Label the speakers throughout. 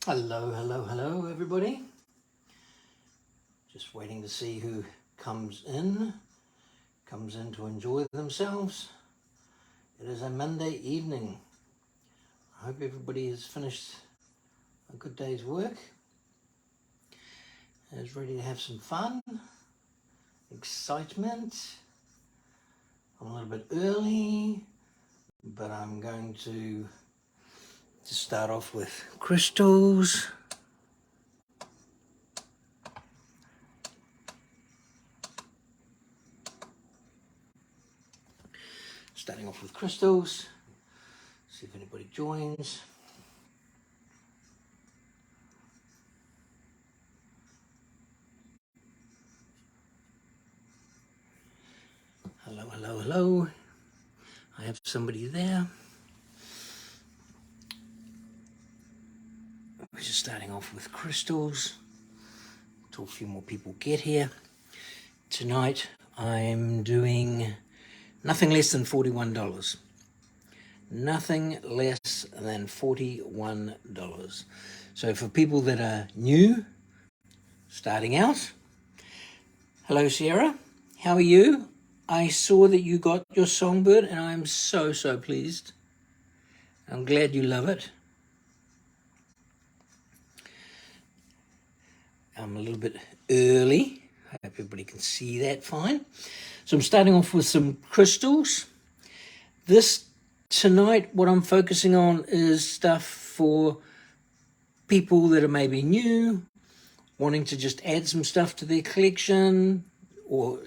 Speaker 1: Hello, hello, hello, everybody. Just waiting to see who comes in to enjoy themselves. It is a Monday evening. I hope everybody has finished a good day's work and is ready to have some fun, excitement. I'm a little bit early, but I'm going to just start off with crystals. Starting off with crystals. See if anybody joins. Hello, hello, hello. I have somebody there. We're just starting off with crystals until a few more people get here. Tonight I'm doing nothing less than $41. Nothing less than $41. So for people that are new, starting out, hello Sierra, how are you? I saw that you got your songbird and I'm so pleased. I'm glad you love it. I'm a little bit early. I hope everybody can see that fine. So I'm starting off with some crystals. Tonight, what I'm focusing on is stuff for people that are maybe new, wanting to just add some stuff to their collection or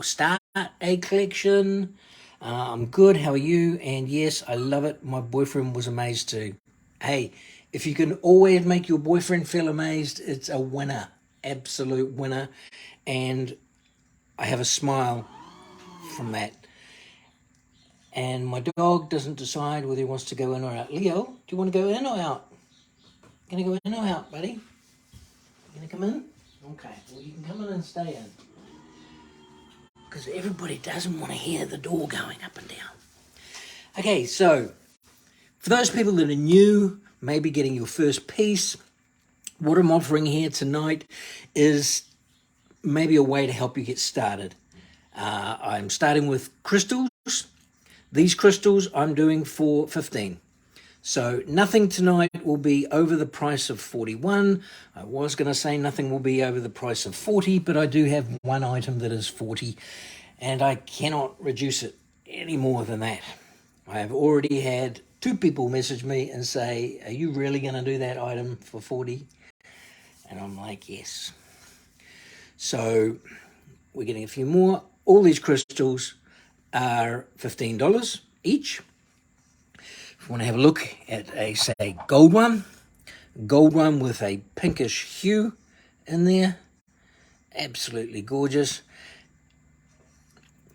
Speaker 1: start a collection. I'm good, how are you? And yes, I love it. My boyfriend was amazed too. Hey, if you can always make your boyfriend feel amazed, it's a winner, absolute winner. And I have a smile from that. And my dog doesn't decide whether he wants to go in or out. Leo, do you want to go in or out? Gonna go in or out, buddy? You gonna come in? Okay, well you can come in and stay in. Because everybody doesn't want to hear the door going up and down. Okay, so for those people that are new, maybe getting your first piece, what I'm offering here tonight is maybe a way to help you get started. I'm starting with crystals. These crystals I'm doing for $15. So nothing tonight will be over the price of $41. I was going to say nothing will be over the price of $40, but I do have one item that is $40, and I cannot reduce it any more than that. I have already had 2 people message me and say, are you really going to do that item for $40? And I'm like, yes. So we're getting a few more. All these crystals are $15 each. If you want to have a look at a, say, gold one with a pinkish hue in there, absolutely gorgeous.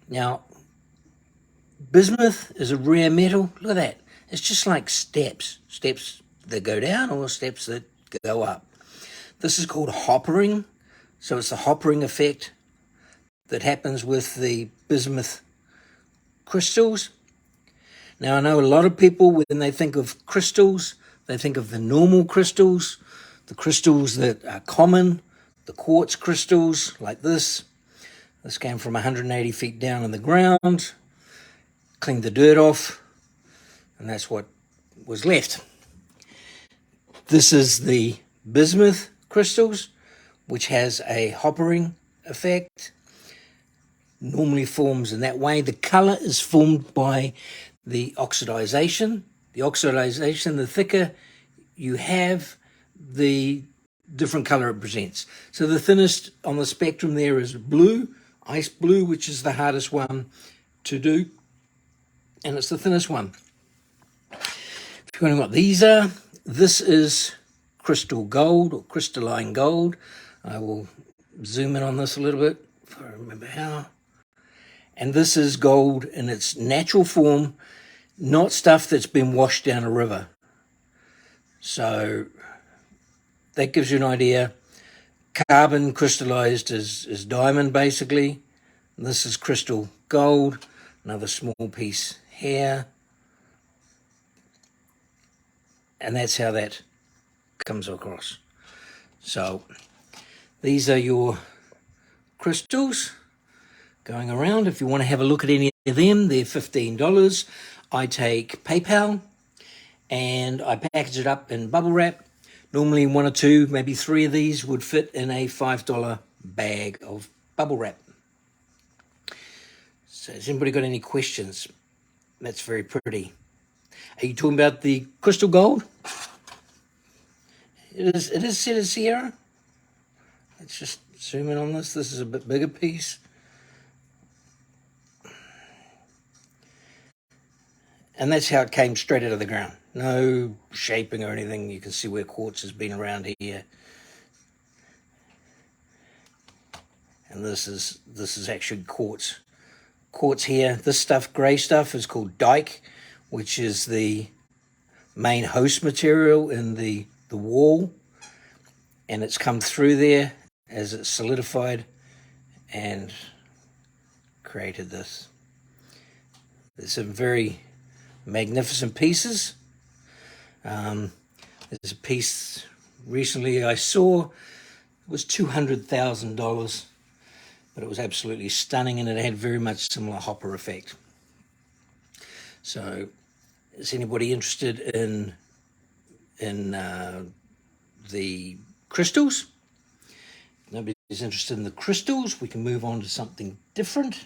Speaker 1: Now, bismuth is a rare metal. Look at that. It's just like steps that go down or steps that go up. This is called hoppering. So it's the hoppering effect that happens with the bismuth crystals. Now, I know a lot of people, when they think of crystals, they think of the normal crystals, the crystals that are common, the quartz crystals like this. This came from 180 feet down in the ground, cleaned the dirt off, and that's what was left. This is the bismuth crystals, which has a hoppering effect. Normally forms in that way. The color is formed by the oxidization. The oxidization, the thicker you have, the different color it presents. So the thinnest on the spectrum there is blue, ice blue, which is the hardest one to do, and it's the thinnest one. If you're wondering what these are, this is crystal gold or crystalline gold. I will zoom in on this a little bit if I remember how. And this is gold in its natural form, not stuff that's been washed down a river. So that gives you an idea. Carbon crystallized is diamond, basically. And this is crystal gold. Another small piece here. And that's how that comes across. So these are your crystals going around. If you want to have a look at any of them, they're $15. I take PayPal and I package it up in bubble wrap. Normally 1 or 2, maybe 3 of these would fit in a $5 bag of bubble wrap. So has anybody got any questions? That's very pretty. Are you talking about the crystal gold? It is set as Sierra. Let's just zoom in on this. This is a bit bigger piece. And that's how it came straight out of the ground. No shaping or anything. You can see where quartz has been around here. And this is actually quartz. Quartz here. This stuff, grey stuff, is called dike, which is the main host material in the wall. And it's come through there as it's solidified and created this. There's some very magnificent pieces. There's a piece recently I saw. It was $200,000, but it was absolutely stunning, and it had very much similar hopper effect. So is anybody interested in the crystals? Nobody's interested in the crystals. We can move on to something different.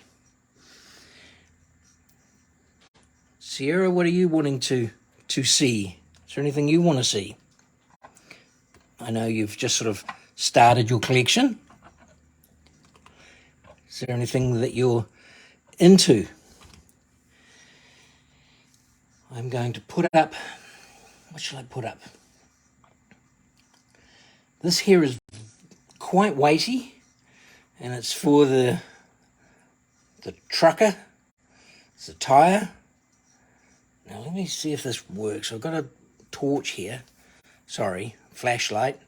Speaker 1: Sierra, what are you wanting to see? Is there anything you want to see? I know you've just sort of started your collection. Is there anything that you're into? I'm going to put up, what shall I put up? This here is quite weighty, and it's for the trucker. It's a tire. Now let me see if this works. I've got a torch here. Sorry, flashlight.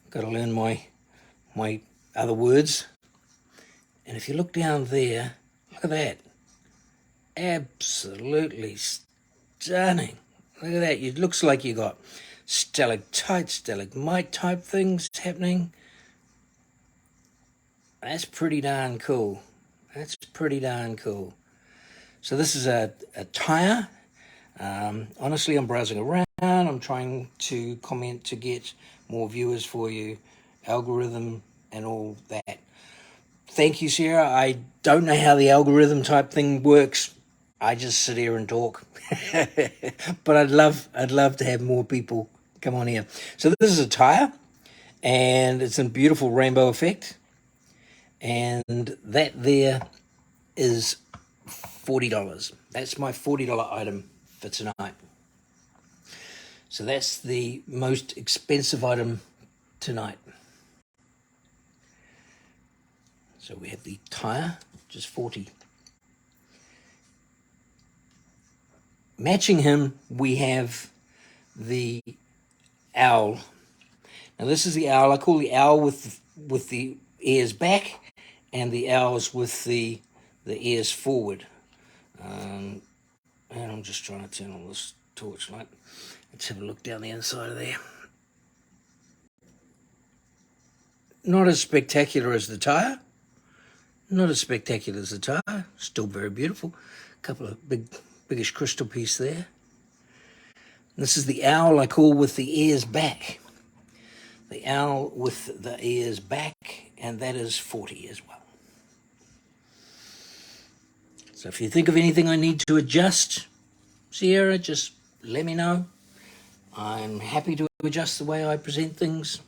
Speaker 1: Got to learn my other words. And if you look down there, look at that. Absolutely stunning. Look at that. It looks like you got stalactite, stalagmite type things happening. That's pretty darn cool. That's pretty darn cool. So this is a tire. Honestly, I'm browsing around. I'm trying to comment to get more viewers for you, algorithm and all that. Thank you, Sarah. I don't know how the algorithm type thing works. I just sit here and talk. But I'd love to have more people come on here. So this is a tire, and it's a beautiful rainbow effect. And that there is $40. That's my $40 item for tonight. So that's the most expensive item tonight. So we have the tire, which is $40. Matching him, we have the owl. Now this is the owl. I call the owl with the ears back, and the owls with the ears forward. And I'm just trying to turn on this torchlight. Let's have a look down the inside of there. Not as spectacular as the tire. Not as spectacular as the tire. Still very beautiful. A couple of biggish crystal piece there. This is the owl I call with the ears back. The owl with the ears back, and that is $40 as well. So if you think of anything I need to adjust, Sierra, just let me know. I'm happy to adjust the way I present things.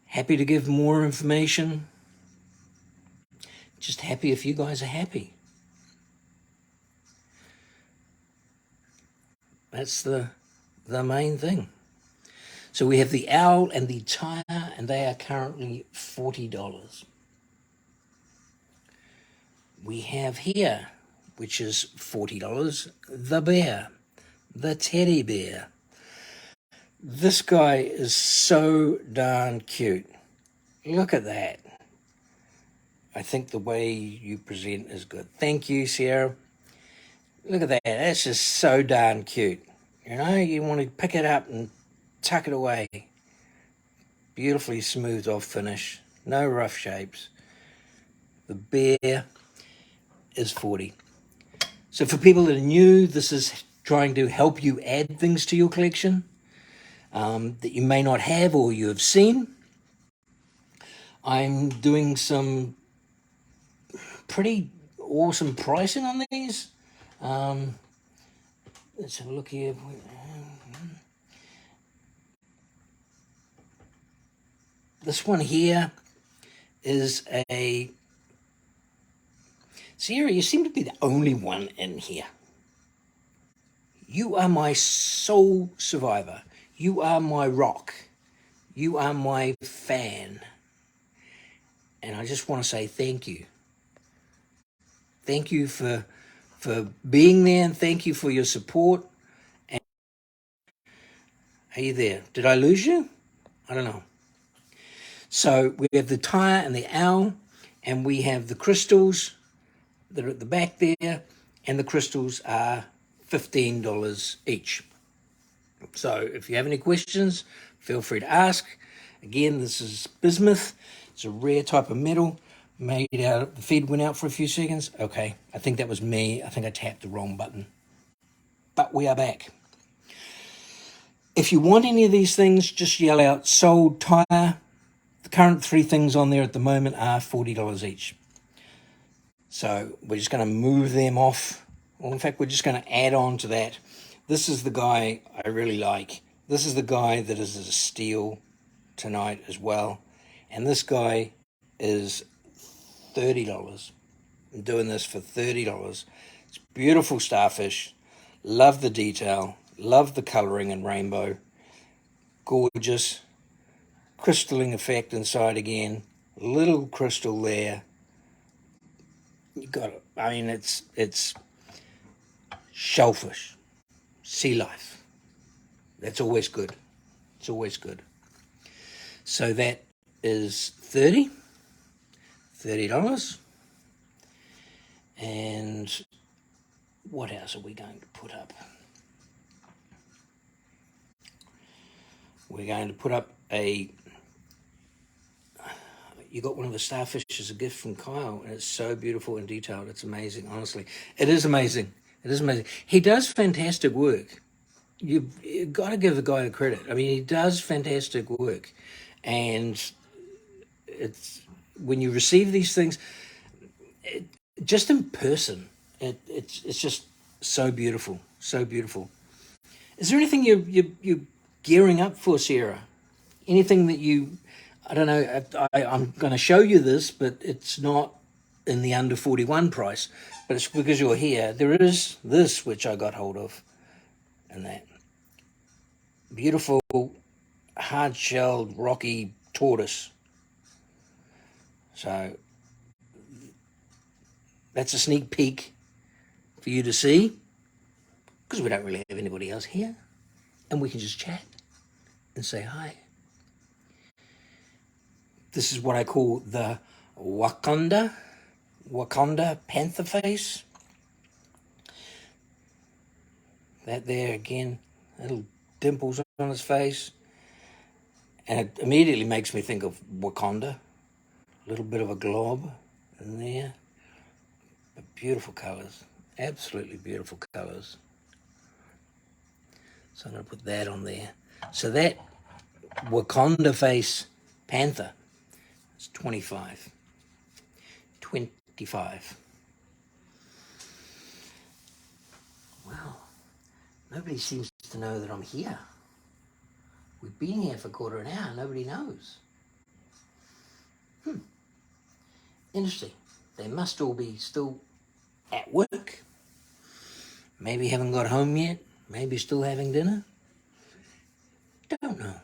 Speaker 1: Happy to give more information. Just happy if you guys are happy. That's the main thing. So we have the owl and the tire, and they are currently $40. We have here, which is $40, the bear, the teddy bear. This guy is so darn cute. Look at that. I think the way you present is good. Thank you, Sierra. Look at that. That's just so darn cute. You know, you want to pick it up and tuck it away. Beautifully smoothed off finish. No rough shapes. The bear is 40. So for people that are new, this is trying to help you add things to your collection that you may not have or you have seen. I'm doing some pretty awesome pricing on these. Let's have a look here. This one here is a Sierra. You seem to be the only one in here. You are my soul survivor. You are my rock. You are my fan. And I just want to say thank you. Thank you for being there, and thank you for your support. And are you there? Did I lose you? I don't know. So we have the tire and the owl, and we have the crystals that are at the back there, and the crystals are $15 each. So if you have any questions, feel free to ask. Again, this is bismuth. It's a rare type of metal made out. The feed went out for a few seconds. Okay, I think that was me. I think I tapped the wrong button. But we are back. If you want any of these things, just yell out sold tire. The current 3 things on there at the moment are $40 each. So we're just going to move them off. Well, in fact, we're just going to add on to that. This is the guy I really like. This is the guy that is a steal tonight as well. And this guy is $30. I'm doing this for $30. It's beautiful starfish. Love the detail. Love the coloring and rainbow. Gorgeous. Crystalline effect inside again. Little crystal there. You got it. I mean, it's shellfish, sea life. That's always good. It's always good. So that is $30. And what else are we going to put up? We're going to put up you got one of the starfish as a gift from Kyle, and it's so beautiful and detailed. It's amazing, honestly. It is amazing. It is amazing. He does fantastic work. You've got to give the guy the credit. I mean, he does fantastic work. And it's when you receive these things, just in person, it's just so beautiful, so beautiful. Is there anything you're gearing up for, Sarah? Anything that I don't know, I'm going to show you this, but it's not in the under 41 price, but it's because you're here. There is this, which I got hold of, and that beautiful hard-shelled rocky tortoise. So that's a sneak peek for you to see, because we don't really have anybody else here, and we can just chat and say hi. This is what I call the Wakanda panther face. That there again, little dimples on his face. And it immediately makes me think of Wakanda. A little bit of a glob in there. But beautiful colours. Absolutely beautiful colours. So I'm going to put that on there. So that Wakanda face panther is $25. Wow. Nobody seems to know that I'm here. We've been here for a quarter of an hour. Nobody knows. Interesting. They must all be still at work. Maybe haven't got home yet. Maybe still having dinner. Don't know.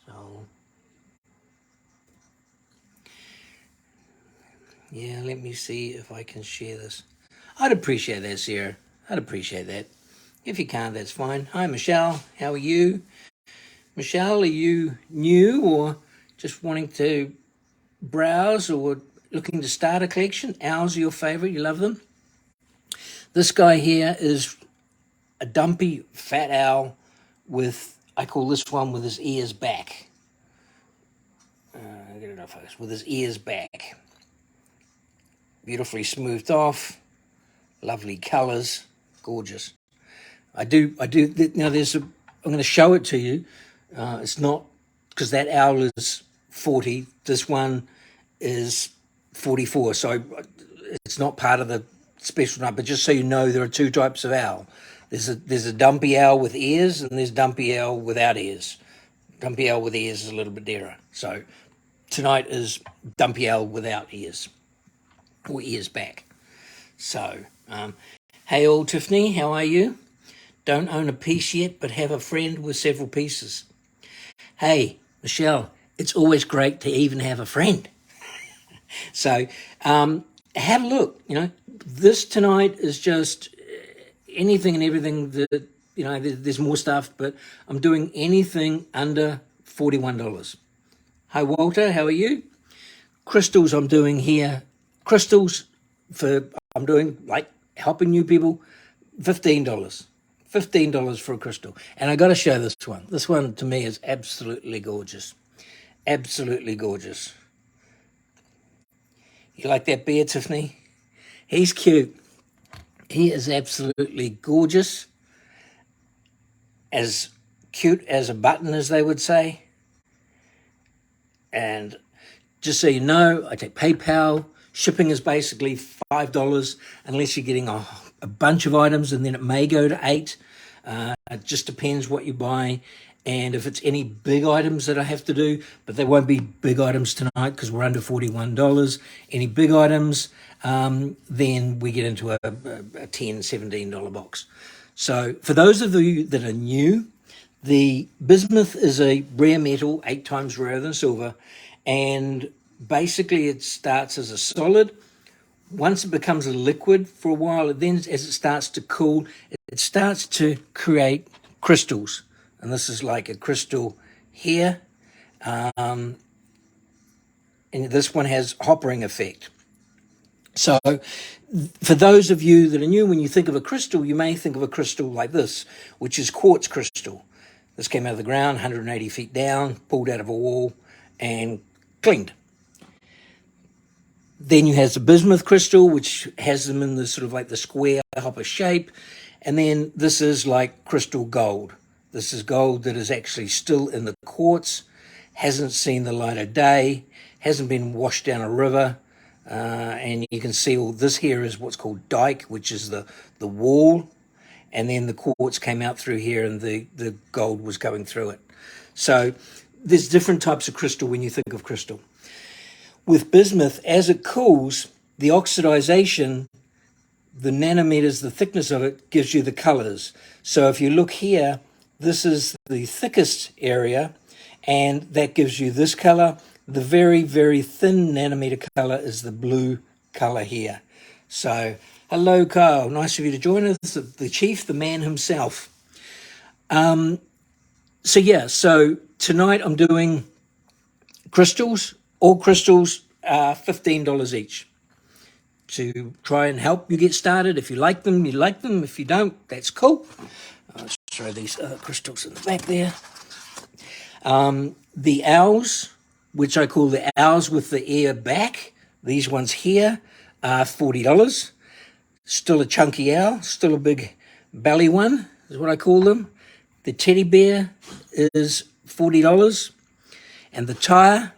Speaker 1: So, yeah, let me see if I can share this. I'd appreciate that, Sarah. I'd appreciate that. If you can't, that's fine. Hi, Michelle. How are you? Michelle, are you new or just wanting to browse or looking to start a collection? Owls are your favorite. You love them? This guy here is a dumpy fat owl with I call this one with his ears back. Get it off focus. With his ears back. Beautifully smoothed off. Lovely colours. Gorgeous. I do. Now I'm going to show it to you. It's not, because that owl is 40. This one is 44. So it's not part of the special night, but just so you know, there are two types of owl. There's a dumpy owl with ears, and there's dumpy owl without ears. Dumpy owl with ears is a little bit dearer. So tonight is dumpy owl without ears, or ears back. So, hey all, Tiffany, how are you? Don't own a piece yet, but have a friend with several pieces. Hey, Michelle, it's always great to even have a friend. So, have a look. This tonight is just anything and everything that, there's more stuff, but I'm doing anything under $41. Hi, Walter, how are you? Crystals I'm doing here. Crystals I'm doing, like, helping new people, $15. $15 for a crystal. And I got to show this one. This one, to me, is absolutely gorgeous. Absolutely gorgeous. You like that beard, Tiffany? He's cute. He is absolutely gorgeous. As cute as a button, as they would say. And just so you know, I take PayPal. Shipping is basically $5 unless you're getting a bunch of items, and then it may go to $8. It just depends what you buy. And if it's any big items that I have to do, but there won't be big items tonight because we're under $41. Any big items, then we get into a $10, $17 box. So for those of you that are new, the bismuth is a rare metal, 8 times rarer than silver, and basically it starts as a solid. Once it becomes a liquid for a while, then as it starts to cool, it starts to create crystals. And this is like a crystal here. And this one has Hoppering effect. So for those of you that are new, when you think of a crystal, you may think of a crystal like this, which is quartz crystal. This came out of the ground, 180 feet down, pulled out of a wall and cleaned. Then you have the bismuth crystal, which has them in the sort of like the square hopper shape. And then this is like crystal gold. This is gold that is actually still in the quartz, hasn't seen the light of day, hasn't been washed down a river. And you can see all this here is what's called dike, which is the wall. And then the quartz came out through here and the gold was going through it. So there's different types of crystal when you think of crystal. With bismuth, as it cools, the oxidization, the nanometers, the thickness of it gives you the colors. So if you look here, this is the thickest area, and that gives you this color. The very, very thin nanometer color is the blue color here. So, hello, Kyle. Nice of you to join us, the chief, the man himself. So tonight I'm doing crystals. All crystals are $15 each to try and help you get started. If you like them, you like them. If you don't, that's cool. Let's throw these crystals in the back there. The owls, which I call the owls with the ear back, these ones here are $40. Still a chunky owl, still a big belly one is what I call them. The teddy bear is $40. And the tire,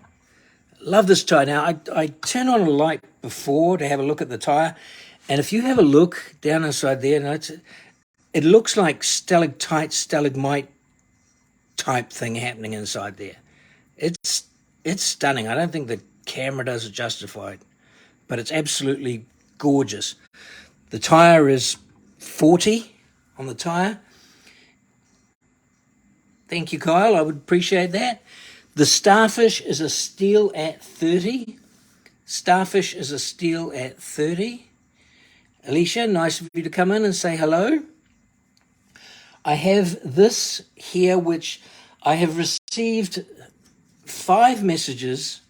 Speaker 1: love this tire. Now, I turn on a light before to have a look at the tire. And if you have a look down inside there, it looks like stalactite, stalagmite type thing happening inside there. It's stunning. I don't think the camera does it justified, but it's absolutely gorgeous. The tire is 40 on the tire. Thank you, Kyle. I would appreciate that. The starfish is a steel at 30. Starfish is a steel at 30. Alicia, nice of you to come in and say hello. I have this here, which I have received 5 messages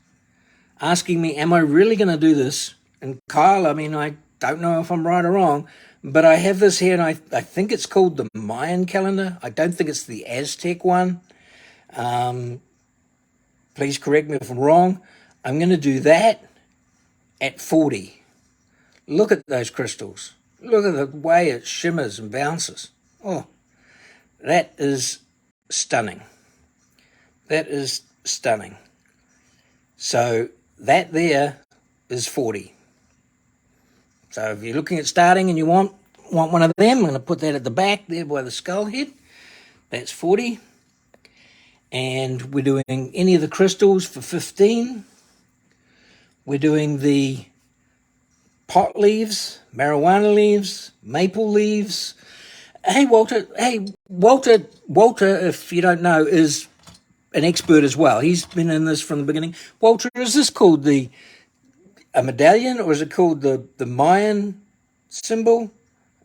Speaker 1: asking me, am I really going to do this? And Kyle, I don't know if I'm right or wrong, but I have this here, and I think it's called the Mayan calendar. I don't think it's the Aztec one. Please correct me if I'm wrong. I'm going to do that at 40. Look at those crystals. Look at the way it shimmers and bounces. Oh, that is stunning. That is stunning. So that there is 40. So if you're looking at starting and you want one of them, I'm going to put that at the back there by the skull head. That's 40. And we're doing any of the crystals for 15. We're doing the pot leaves, marijuana leaves, maple leaves. Hey, Walter, if you don't know, is an expert as well. He's been in this from the beginning. Walter, is this called a medallion, or is it called the Mayan symbol?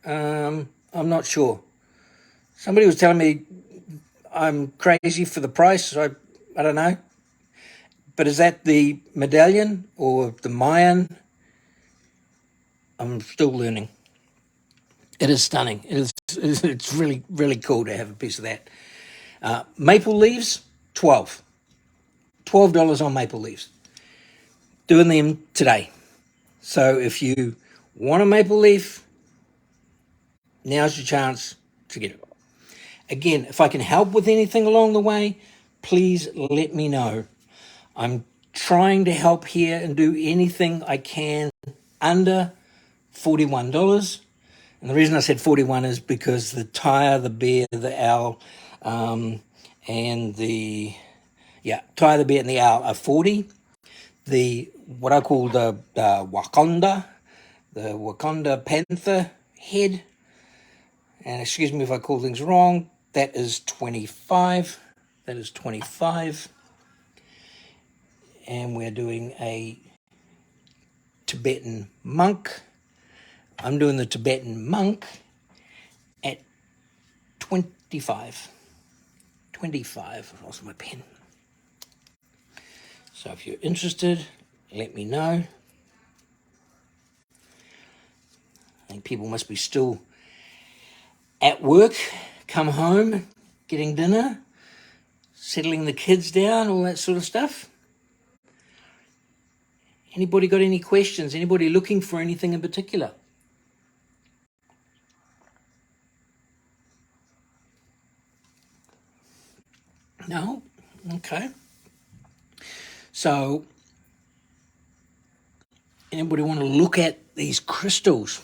Speaker 1: I'm not sure. Somebody was telling me I'm crazy for the price, so I don't know. But is that the medallion or the Mayan? I'm still learning. It is stunning. It's really, really cool to have a piece of that. Maple leaves, $12 on maple leaves. Doing them today. So if you want a maple leaf, now's your chance to get it. Again, if I can help with anything along the way, please let me know. I'm trying to help here and do anything I can under $41. And the reason I said 41 is because the tire, the bear, the owl, and the tire, the bear, and the owl are 40. What I call the Wakanda panther head, and excuse me if I call things wrong, that is 25. That is 25. And we're doing a Tibetan monk. I'm doing the Tibetan monk at 25. 25. I've lost my pen. So if you're interested, let me know. I think people must be still at work, come home, getting dinner, settling the kids down, all that sort of stuff. Anybody got any questions? Anybody looking for anything in particular? No? Okay. So, anybody want to look at these crystals?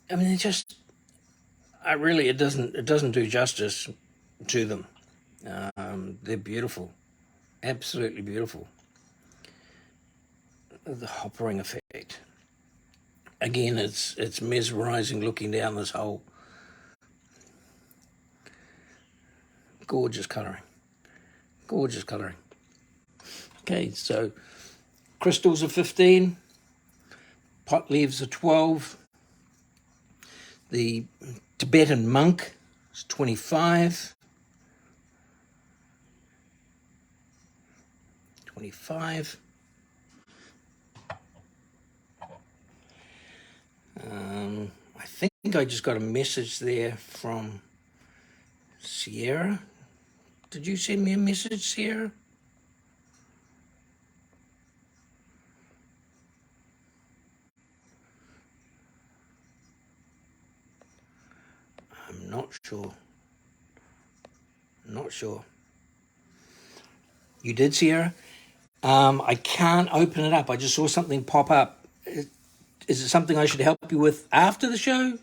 Speaker 1: I mean, it doesn't do justice to them. They're beautiful, absolutely beautiful. The hoppering effect. Again, it's mesmerizing looking down this hole. Gorgeous coloring. Gorgeous coloring. Okay, so crystals are 15. Pot leaves are 12. The Tibetan monk is 25. 25. I think I just got a message there from Sierra. Did you send me a message, Sierra? I'm not sure. Not sure. You did, Sierra? I can't open it up. I just saw something pop up. Is it something I should help you with after the show?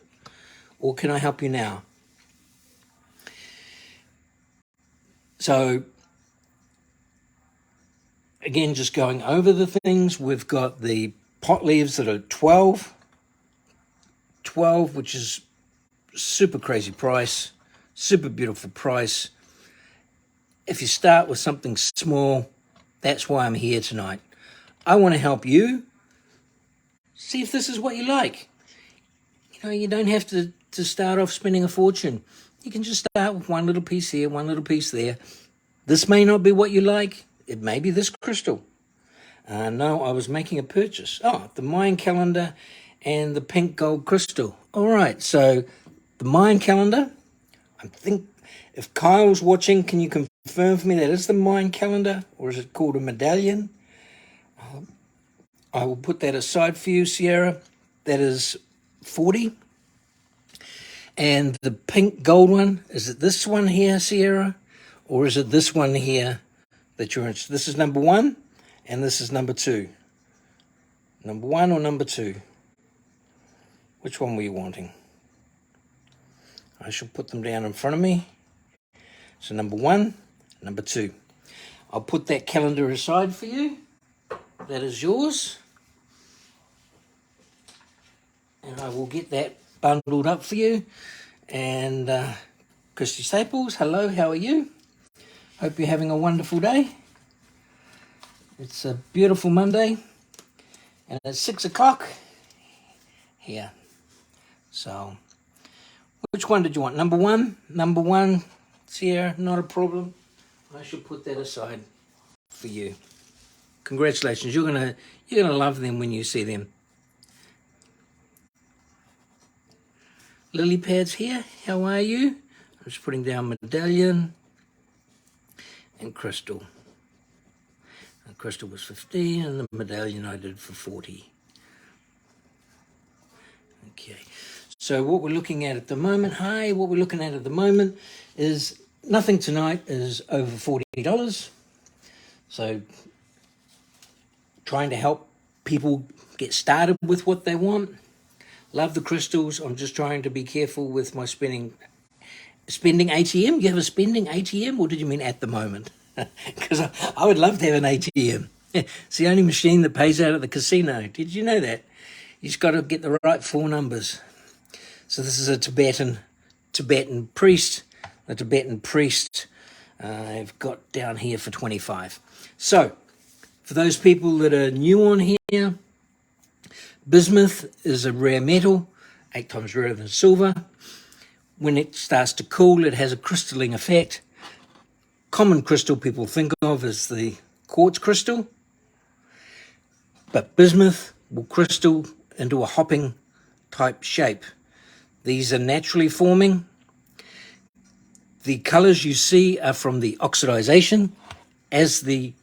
Speaker 1: Or can I help you now? So, again, just going over the things, we've got the pot leaves that are 12. 12, which is super crazy price, super beautiful price. If you start with something small, that's why I'm here tonight. I want to help you. See if this is what you like. You know, you don't have to start off spending a fortune. You can just start with one little piece here, one little piece there. This may not be what you like. It may be this crystal. No, I was making a purchase. Oh, the Mayan calendar and the pink gold crystal. All right, so the Mayan calendar, I think if Kyle's watching, can you confirm for me that is the Mayan calendar, or is it called a medallion? I will put that aside for you, Sierra. That is 40. And the pink gold one, is it this one here, Sierra? Or is it this one here that you're interested in? This is number 1, and this is number 2. Number 1 or number 2? Which one were you wanting? I shall put them down in front of me. So number 1, number 2. I'll put that calendar aside for you. That is yours. And I will get that bundled up for you. And Christy Staples, hello, how are you? Hope you're having a wonderful day. It's a beautiful Monday. And it's 6 o'clock here. So, which one did you want? Number 1? Number 1, Sierra, not a problem. I shall put that aside for you. Congratulations, you're gonna love them when you see them. Lily pads here, how are you? I'm just putting down medallion and crystal. And crystal was 15 and the medallion I did for 40. Okay, so what we're looking at the moment, what we're looking at the moment is nothing tonight is over $40. So trying to help people get started with what they want. Love the crystals. I'm just trying to be careful with my spending ATM. You have a spending ATM, or did you mean at the moment? Because I would love to have an ATM. It's the only machine that pays out at the casino. Did you know that? You just got to get the right 4 numbers. So this is a Tibetan priest. The Tibetan priest I've got down here for 25. So for those people that are new on here, bismuth is a rare metal, 8 times rarer than silver. When it starts to cool, it has a crystalline effect. Common crystal people think of as the quartz crystal, but bismuth will crystal into a hopping type shape. These are naturally forming. The colors you see are from the oxidization. As the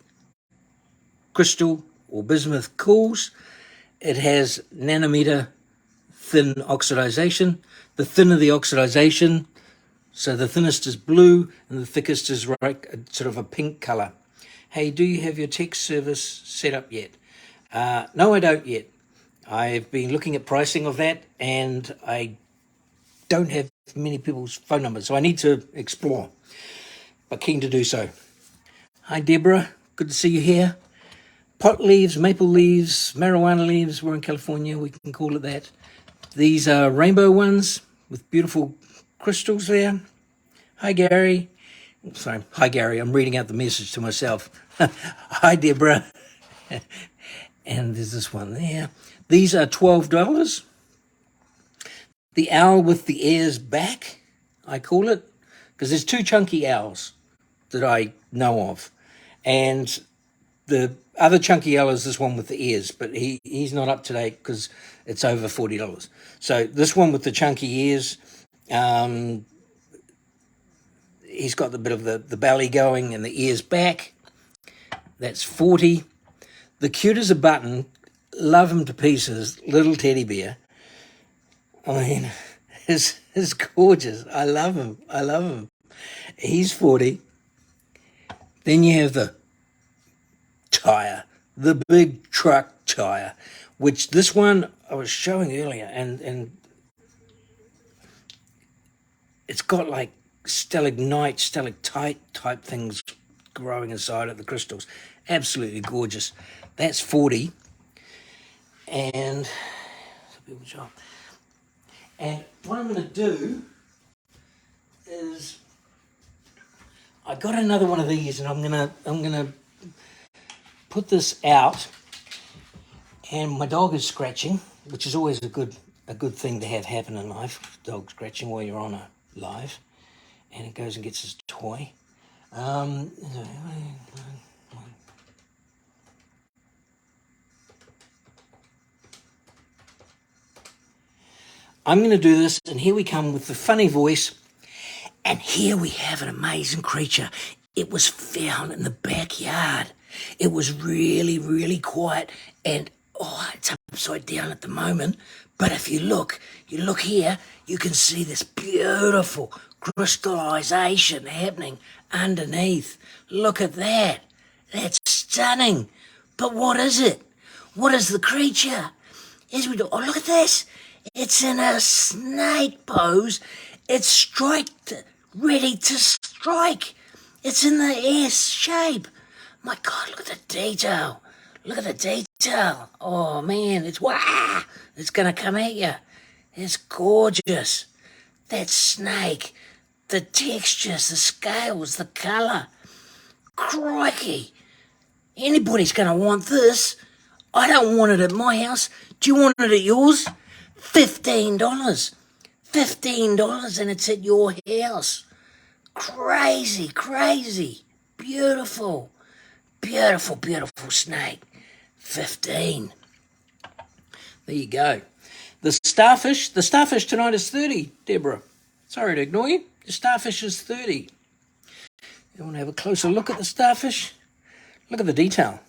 Speaker 1: crystal or bismuth cools, it has nanometer thin oxidization. The thinner the oxidization, so the thinnest is blue and the thickest is sort of a pink color. Hey, do you have your text service set up yet? No, I don't yet. I've been looking at pricing of that and I don't have many people's phone numbers, so I need to explore, but keen to do so. Hi, Deborah. Good to see you here. Pot leaves, maple leaves, marijuana leaves. We're in California, we can call it that. These are rainbow ones with beautiful crystals there. Hi, Gary. Sorry, hi, Gary. I'm reading out the message to myself. Hi, Deborah. And there's this one there. These are $12. The owl with the ears back, I call it, because there's 2 chunky owls that I know of. And the other chunky owl is this one with the ears, but he's not up to date because it's over $40. So this one with the chunky ears, he's got the bit of the belly going and the ears back. That's 40. The cute as a button, love him to pieces, little teddy bear. I mean, it's gorgeous. I love him. I love him. He's 40. Then you have the tire, the big truck tire, which this one I was showing earlier, and it's got like stalactite type things growing inside of the crystals. Absolutely gorgeous. That's 40. And what I'm going to do is I got another one of these, and I'm gonna put this out. And my dog is scratching, which is always a good thing to have happen in life. Dog scratching while you're on a live, and it goes and gets his toy. I'm going to do this, and here we come with the funny voice. And here we have an amazing creature. It was found in the backyard. It was really, really quiet, and it's upside down at the moment. But if you look here, you can see this beautiful crystallization happening underneath. Look at that. That's stunning. But what is it? What is the creature? As we do, look at this. It's in a snake pose. It's ready to strike. It's in the S shape. My God, look at the detail. Look at the detail. Oh, man, it's going to come at you. It's gorgeous. That snake, the textures, the scales, the colour. Crikey. Anybody's going to want this. I don't want it at my house. Do you want it at yours? $15. $15 and it's at your house. Crazy, crazy. Beautiful. Beautiful, beautiful snake. 15. There you go. The starfish tonight is 30, Deborah. Sorry to ignore you. The starfish is 30. You want to have a closer look at the starfish? Look at the detail.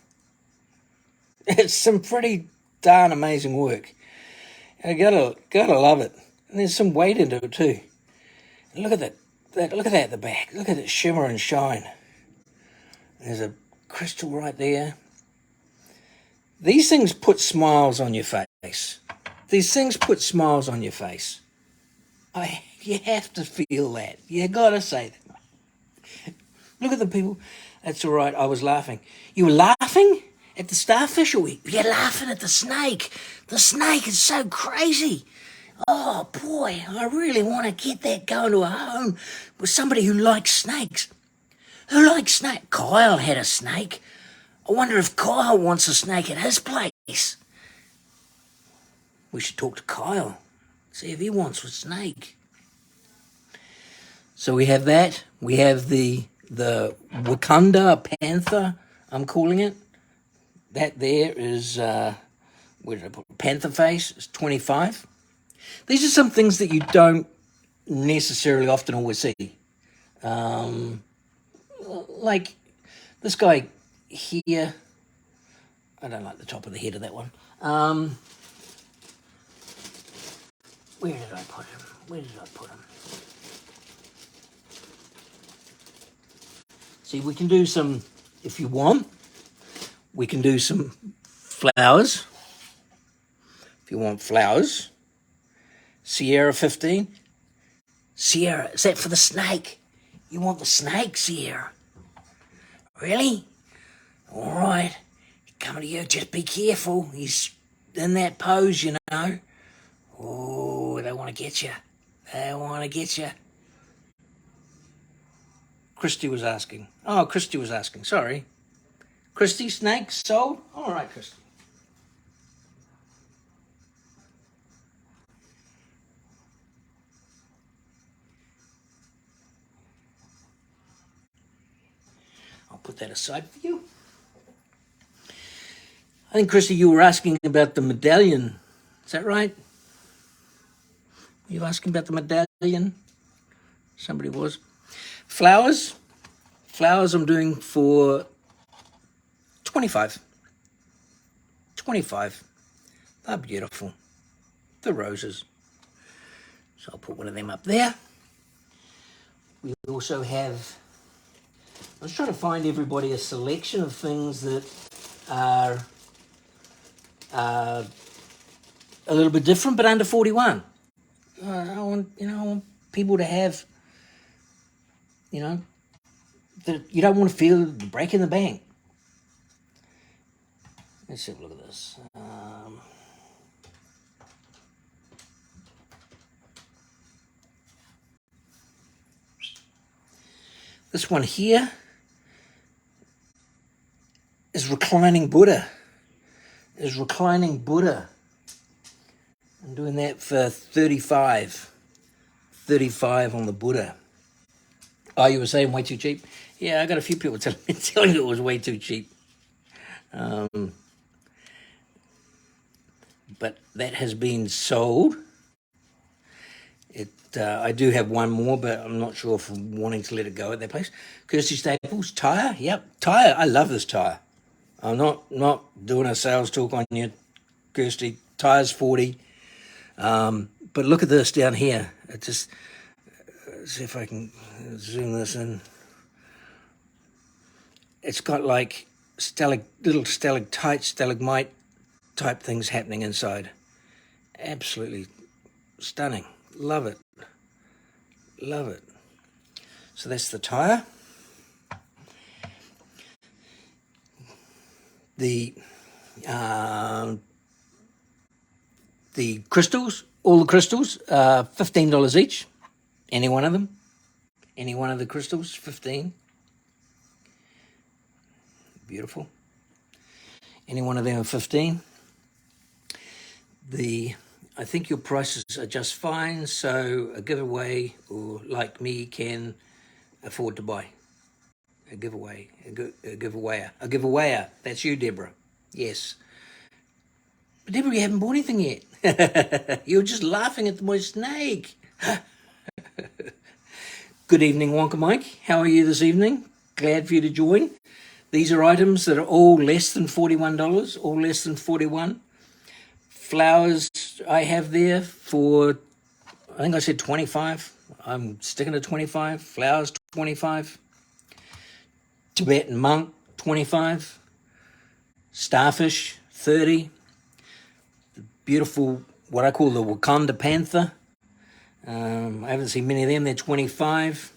Speaker 1: It's some pretty darn amazing work. You gotta love it. And there's some weight into it too. And look at that. Look at that at the back. Look at it shimmer and shine. There's a crystal right there. These things put smiles on your face. These things put smiles on your face. You have to feel that. You gotta say that. Look at the people. That's all right. I was laughing. You were laughing at the starfish, or you're laughing at the snake? The snake is so crazy. Oh boy, I really want to get that going to a home with somebody who likes snakes. Who likes snake? Kyle had a snake. I wonder if Kyle wants a snake at his place. We should talk to Kyle, see if he wants a snake. So we have that. We have the Wakanda panther, I'm calling it. That there is, where did I put it? Panther face is 25. These are some things that you don't necessarily often always see. Like this guy here. I don't like the top of the head of that one. Where did I put him? See, we can do some, if you want, we can do some flowers. If you want flowers. Sierra 15. Sierra, is that for the snake? You want the snake, Sierra? Really? All right. Coming to you, just be careful. He's in that pose, you know. Oh, they want to get you. They want to get you. Christy was asking. Sorry. Christy, snakes sold? All right, Christy. I'll put that aside for you. I think, Christy, you were asking about the medallion. Is that right? Were you asking about the medallion? Somebody was. Flowers. Flowers I'm doing for 25. 25. They're beautiful. The roses. So I'll put one of them up there. We also have, I was trying to find everybody a selection of things that are a little bit different, but under 41. I want people to have, that you don't want to feel breaking the bank. Let's have a look at this. This one here is reclining Buddha. I'm doing that for 35. 35 on the Buddha. Oh, you were saying way too cheap? Yeah, I got a few people telling me it was way too cheap. But that has been sold I do have one more, but I'm not sure if I'm wanting to let it go at that place. Kirsty Staples, tyre. Yep, tyre. I love this tyre. I'm not doing a sales talk on you, Kirsty. Tyre's 40. But look at this down here. It just, see if I can zoom this in. It's got like little stalactite, stalagmite type things happening inside. Absolutely stunning. Love it. Love it. So that's the tyre. The crystals, all the crystals, $15 each. Any one of them. Any one of the crystals, 15. Beautiful. Any one of them are 15. I think your prices are just fine, so a giveaway, or like me, can afford to buy. A giveaway, a giveawayer. That's you, Deborah. Yes. But Deborah, you haven't bought anything yet. You're just laughing at my snake. Good evening, Wonka Mike. How are you this evening? Glad for you to join. These are items that are all less than $41, all less than $41. Flowers I have there for, I think I said 25. I'm sticking to 25. Flowers, 25. Tibetan monk, 25. Starfish, 30. The beautiful, what I call the Wakanda panther. I haven't seen many of them. They're 25.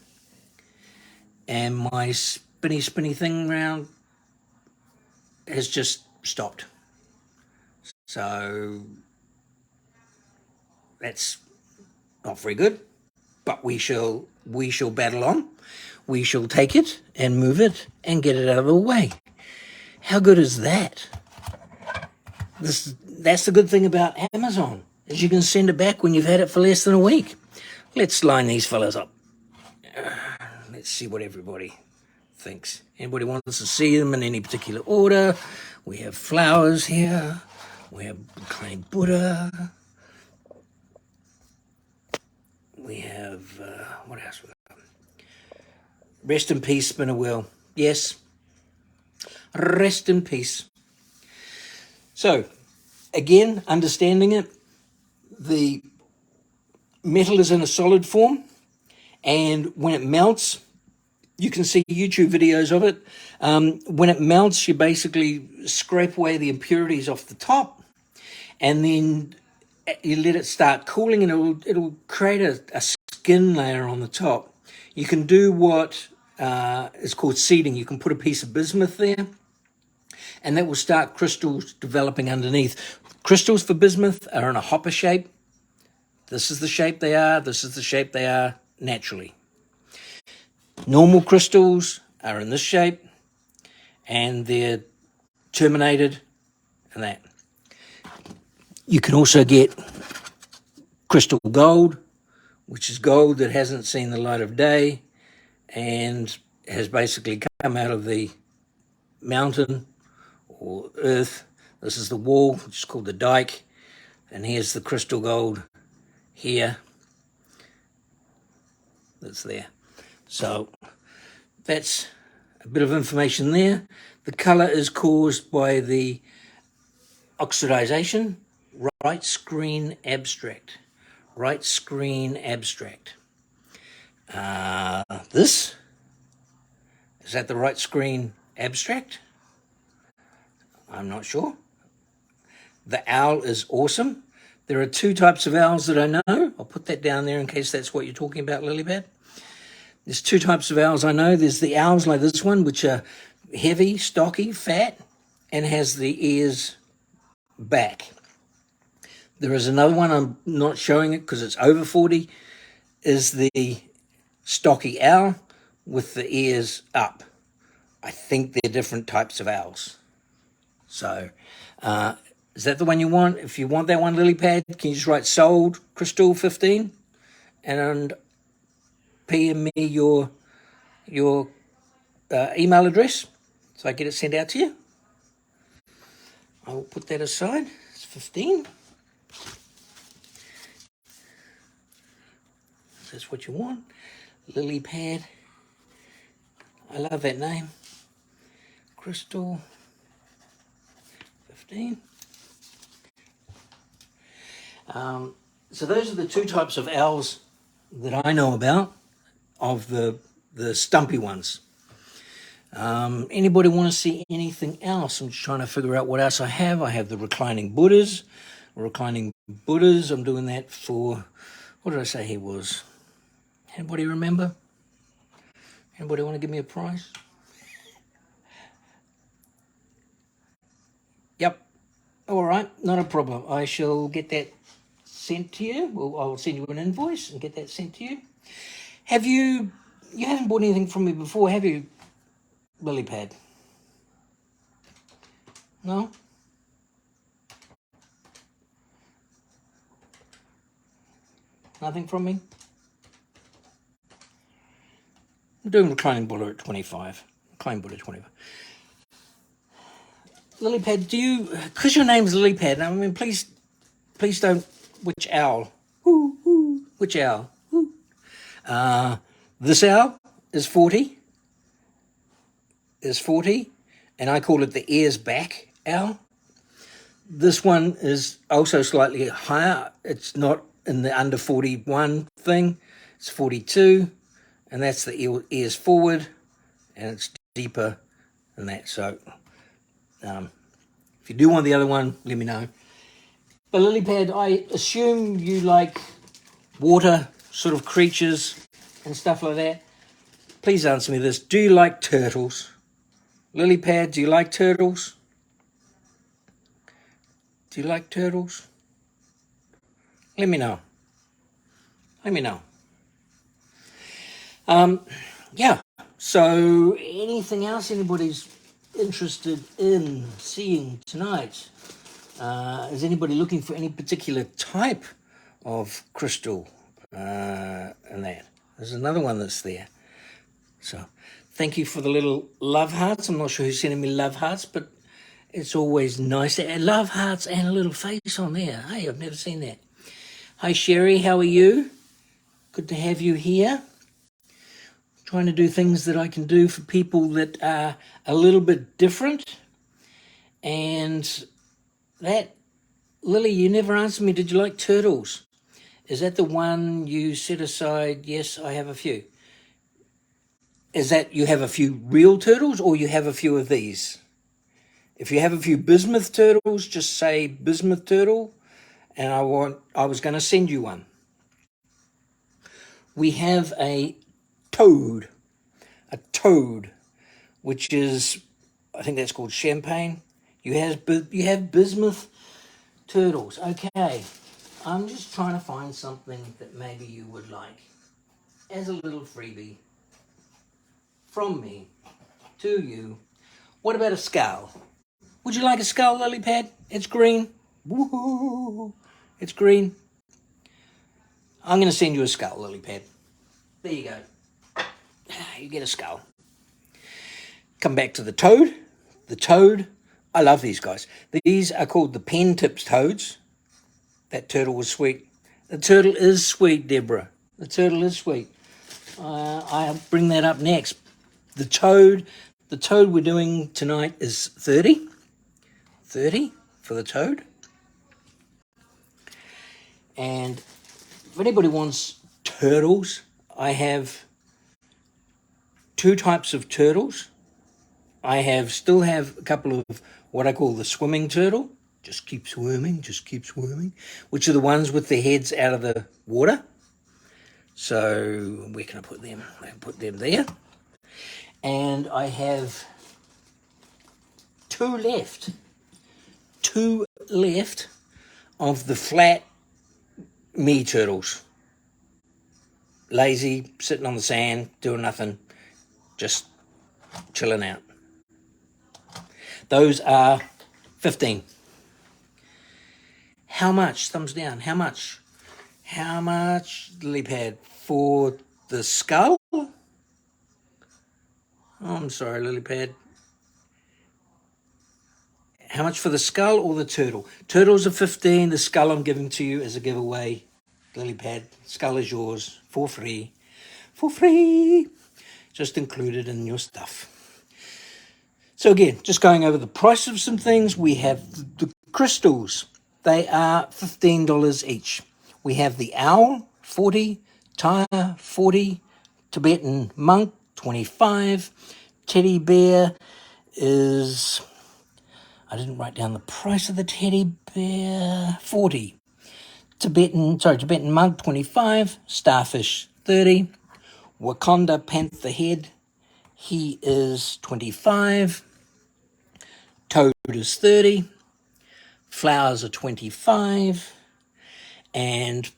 Speaker 1: And my spinny thing round has just stopped. So that's not very good, but we shall battle on. We shall take it and move it and get it out of the way. How good is that? That's the good thing about Amazon, is you can send it back when you've had it for less than a week. Let's line these fellas up. Let's see what everybody thinks. Anybody wants to see them in any particular order? We have flowers here. We have Klein Buddha. We have, what else we got? Rest in peace, spinner wheel. Yes. Rest in peace. So, again, understanding it, the metal is in a solid form, and when it melts, you can see YouTube videos of it. When it melts, you basically scrape away the impurities off the top, and then you let it start cooling, and it'll create a skin layer on the top. You can do what is called seeding. You can put a piece of bismuth there, and that will start crystals developing underneath. Crystals for bismuth are in a hopper shape. This is the shape they are. This is the shape they are naturally. Normal crystals are in this shape, and they're terminated and that. You can also get crystal gold, which is gold that hasn't seen the light of day and has basically come out of the mountain or earth. This is the wall, which is called the dike, and here's the crystal gold here that's there. So that's a bit of information there. The color is caused by the oxidization. Right screen abstract. Right screen abstract. This, is that the right screen abstract? I'm not sure. The owl is awesome. There are two types of owls that I know. I'll put that down there in case that's what you're talking about, Lilybad. There's two types of owls I know. There's the owls like this one, which are heavy, stocky, fat, and has the ears back. There is another one, I'm not showing it because it's over 40, is the stocky owl with the ears up. I think they're different types of owls. So, is that the one you want? If you want that one, Lilypad, can you just write sold Crystal 15 and PM me your email address so I get it sent out to you? I will put that aside. It's 15. that's what you want. Lily pad. I love that name. Crystal 15. So those are the two types of owls that I know about, of the stumpy ones. Anybody want to see anything else? I'm just trying to figure out what else I have. I have the reclining Buddhas. I'm doing that for, what did I say he was? Anybody remember? Anybody want to give me a price? Yep. All right, not a problem. I shall get that sent to you. Well, I'll send you an invoice and get that sent to you. You haven't bought anything from me before, have you, Lily Pad? No? Nothing from me? I'm doing reclining Buddha at 25. Reclining Buddha at 25. Lily Pad, because your name's Lily Pad, I mean, please don't, which owl? Which owl? This owl is 40, and I call it the ears back owl. This one is also slightly higher. It's not in the under 41 thing. It's 42, and that's the ears forward, and it's deeper than that. So if you do want the other one, let me know. But Lily Pad, I assume you like water sort of creatures and stuff like that. Please answer me this. Do you like turtles? Lily Pad, do you like turtles? Do you like turtles? Let me know. Yeah, so anything else anybody's interested in seeing tonight? Is anybody looking for any particular type of crystal and that? There's another one that's there. So thank you for the little love hearts. I'm not sure who's sending me love hearts, but it's always nice to add love hearts and a little face on there. Hey, I've never seen that. Hi, Sherry. How are you? Good to have you here. Trying to do things that I can do for people that are a little bit different. And that, Lily, you never answered me. Did you like turtles? Is that the one you set aside? Yes, I have a few. Is that you have a few real turtles or you have a few of these? If you have a few bismuth turtles, just say bismuth turtle, and I was going to send you one. We have a toad, which is, I think that's called champagne. You have bismuth turtles. Okay, I'm just trying to find something that maybe you would like as a little freebie from me to you. What about a skull? Would you like a skull, Lily Pad? It's green. Woohoo! It's green. I'm going to send you a skull, Lily Pad. There you go. You get a skull. Come back to the toad. The toad, I love these guys. These are called the pen tips toads. That turtle was sweet. The turtle is sweet, Deborah. The turtle is sweet. I'll bring that up next. The toad we're doing tonight is 30. 30 for the toad. And if anybody wants turtles, I have two types of turtles. I still have a couple of what I call the swimming turtle. Just keep swimming, which are the ones with their heads out of the water. So where can I put them? I can put them there. And I have two left of the flat me turtles. Lazy, sitting on the sand, doing nothing, just chilling out. Those are 15. How much? Thumbs down. How much? How much, Lily Pad, for the skull? Oh, I'm sorry, Lily Pad. How much for the skull or the turtle? Turtles are 15. The skull I'm giving to you as a giveaway. Lily Pad, skull is yours for free. For free. Just included in your stuff. So again, just going over the price of some things. We have the crystals. They are $15 each. We have the owl, 40, tire, 40, Tibetan monk, 25, teddy bear is, I didn't write down the price of the teddy bear, 40. Tibetan monk, 25, starfish, 30, Wakanda panther head, he is 25, toad is 30, flowers are 25, and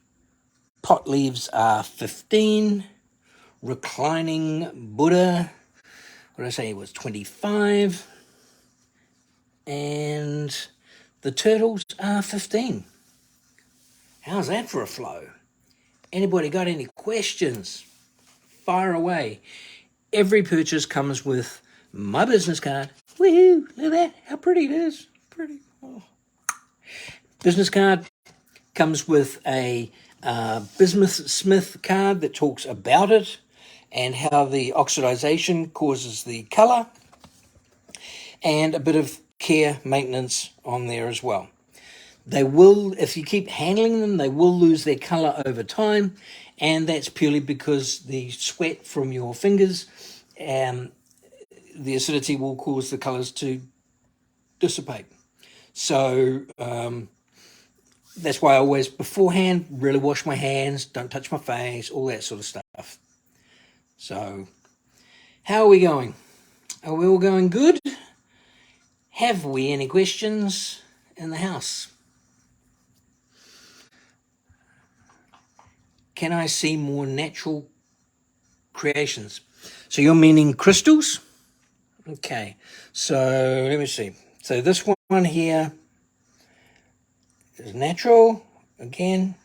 Speaker 1: pot leaves are 15, reclining Buddha, what did I say, it was 25, and the turtles are 15. How's that for a flow? Anybody got any questions? Fire away. Every purchase comes with my business card. Woohoo! Look at that, how pretty it is. Pretty. Oh. Business card comes with a Bismuth Smith card that talks about it and how the oxidization causes the color, and a bit of care maintenance on there as well. They will, if you keep handling them, they will lose their color over time, and that's purely because the sweat from your fingers, the acidity will cause the colors to dissipate. So that's why I always beforehand really wash my hands, don't touch my face, all that sort of stuff. So how are we going? Are we all going good? Have we any questions in the house? Can I see more natural creations? So you're meaning crystals? Okay, so let me see. So this one here is natural, again.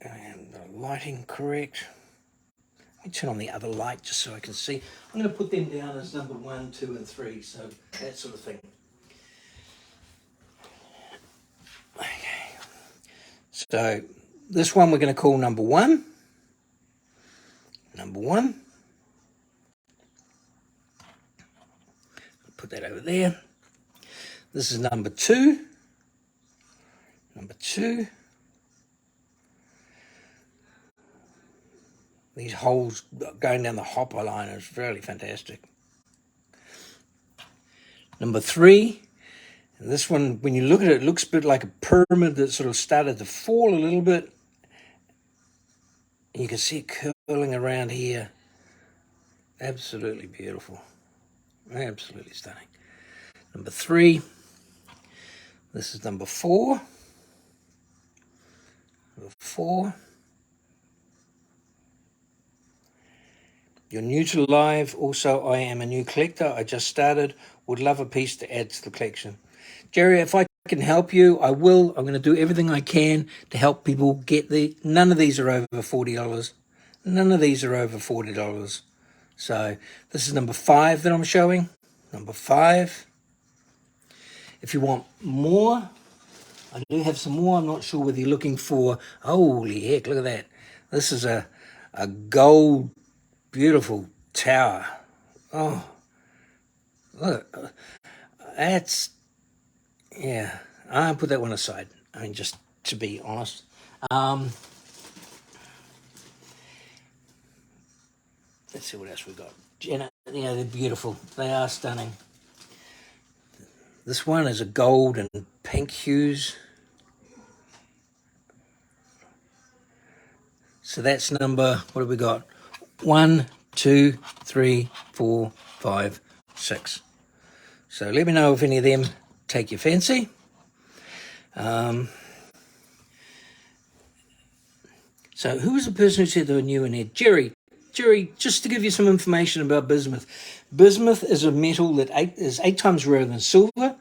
Speaker 1: And the lighting correct. Let me turn on the other light just so I can see. I'm going to put them down as number 1, 2, and 3, so that sort of thing. Okay, so this one we're going to call number 1. Number 1. Put that over there. This is number 2. Number 2. These holes going down the hopper line is really fantastic. Number 3. And this one, when you look at it, it looks a bit like a pyramid that sort of started to fall a little bit. And you can see it curling around here. Absolutely beautiful. Absolutely stunning. Number 3. This is number 4. Number 4. You're new to live. Also, I am a new collector. I just started. Would love a piece to add to the collection. Jerry, if I can help you, I will. I'm going to do everything I can to help people get none of these are over $40. None of these are over $40. So this is number 5 that I'm showing. Number 5. If you want more, I do have some more. I'm not sure whether you're looking for, holy heck, look at that. This is a gold, beautiful tower. Oh, look, that's, yeah, I'll put that one aside. I mean, just to be honest. Let's see what else we got. Yeah, they're beautiful. They are stunning. This one is a gold and pink hues. So that's number, what have we got? 1, 2, 3, 4, 5, 6. So let me know if any of them take your fancy. So who was the person who said they were new in here? Jerry, just to give you some information about bismuth. Bismuth is a metal that is 8 times rarer than silver.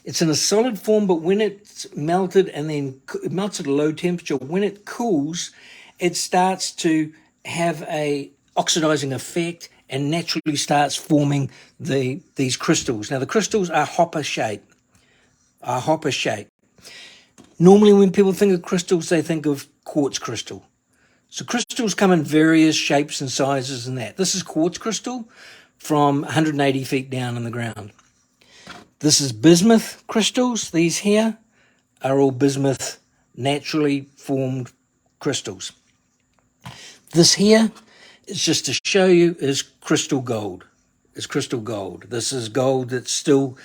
Speaker 1: It's in a solid form, but when it's melted and then it melts at a low temperature, when it cools, it starts to have a oxidizing effect and naturally starts forming these crystals. Now the crystals are hopper shape. Normally when people think of crystals, they think of quartz crystal. So crystals come in various shapes and sizes and that. This is quartz crystal from 180 feet down in the ground. This is bismuth crystals. These here are all bismuth naturally formed crystals. This here is just to show you is crystal gold. It's crystal gold. This is gold that still